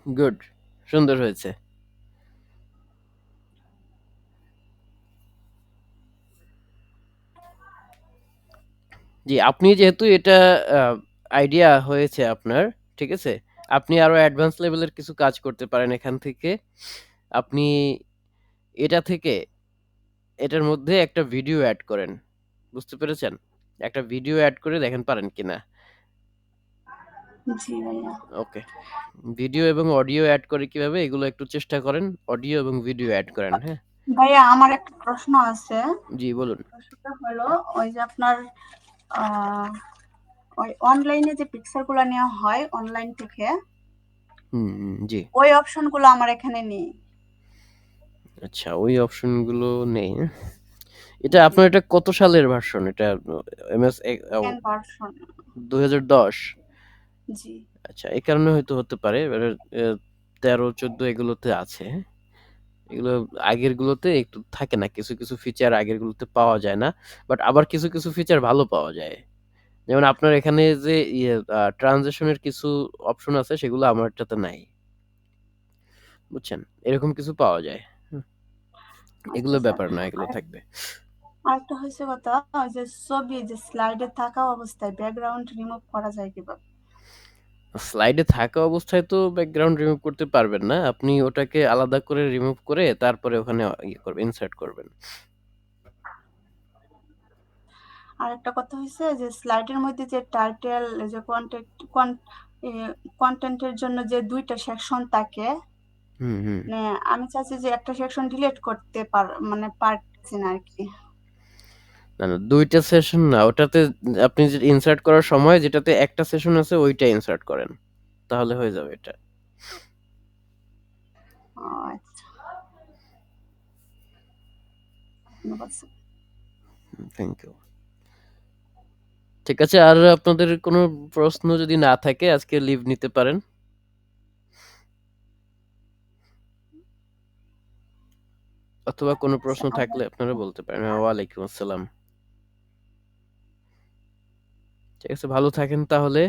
গুড, সুন্দর হয়েছে। জি, আপনি যেহেতু এটা আইডিয়া হয়েছে আপনার, ঠিক আছে, আপনি আরো অ্যাডভান্স লেভেলের কিছু কাজ করতে পারেন এখান থেকে। আপনি এটা থেকে এটার মধ্যে একটা ভিডিও অ্যাড করেন, বুঝতে পেরেছেন? একটা ভিডিও অ্যাড করে দেখেন পারেন কিনা। জি ভাইয়া। ওকে, ভিডিও এবং অডিও অ্যাড করে কিভাবে, এগুলো একটু চেষ্টা করেন। অডিও এবং ভিডিও অ্যাড করেন, হ্যাঁ? ভাইয়া আমার একটা প্রশ্ন আছে। জি বলুন। প্রশ্নটা হলো ওই যে আপনার আহ, ওই অনলাইনে যে পিকচার গুলো নেওয়া হয় অনলাইন থেকে, জি। ওই অপশন গুলো আমার এখানে নেই। আচ্ছা, ওই অপশনগুলো নেই। এটা আপনার এটা কত সালের ভার্সন? এটা এমএস 10 ভার্সন। 2010? জি। আচ্ছা, এই কারণে হয়তো হতে পারে। এবারে 13, 14 এগুলোতে আছে। এগুলো আগের গুলোতে একটু থাকে না, কিছু কিছু ফিচার আগের গুলোতে পাওয়া যায় না, বাট আবার কিছু কিছু ফিচার ভালো পাওয়া যায়। যেমন আপনার এখানে যে ট্রানজিশনের কিছু অপশন আছে সেগুলো আমারটাতে নাই, বুঝছেন? এরকম কিছু পাওয়া যায়। আচ্ছা এগুলো স্যার। ব্যাপার না, এগুলো থাকবে। আরেকটা হয়েছে কথা, ওই যে ছবি যে স্লাইডে থাকা অবস্থায় ব্যাকগ্রাউন্ড রিমুভ করা যায় কিভাবে? স্লাইডে থাকা অবস্থায় তো ব্যাকগ্রাউন্ড রিমুভ করতে পারবেন না, আপনি ওটাকে আলাদা করে রিমুভ করে তারপরে ওখানে ইয়ে করবেন, ইনসার্ট করবেন। আর একটা কথা হয়েছে যে স্লাইডের মধ্যে যে টাইটেল, যে কন্টেন্টের জন্য যে 2টা সেকশন থাকে, হুম। মানে আমি চাচ্ছি যে একটা সেকশন ডিলিট করতে মানে পারছি না আর কি। না, না, 2টা সেশন না, ওটাতে আপনি যে ইনসার্ট করার সময় যেটাতে একটা সেশন আছে ওইটা ইনসার্ট করেন, তাহলে হয়ে যাবে এটা। ও আচ্ছা, ধন্যবাদ স্যার। Thank you. ঠিক আছে, আর আপনাদের কোনো প্রশ্ন যদি না থাকে আজকে লিভ নিতে পারেন, অথবা কোনো প্রশ্ন আচ্ছা, থাকলে আপনারা বলতে পারেন। ওয়ালাইকুম আসসালাম। ঠিক আছে, ভালো থাকেন তাহলে।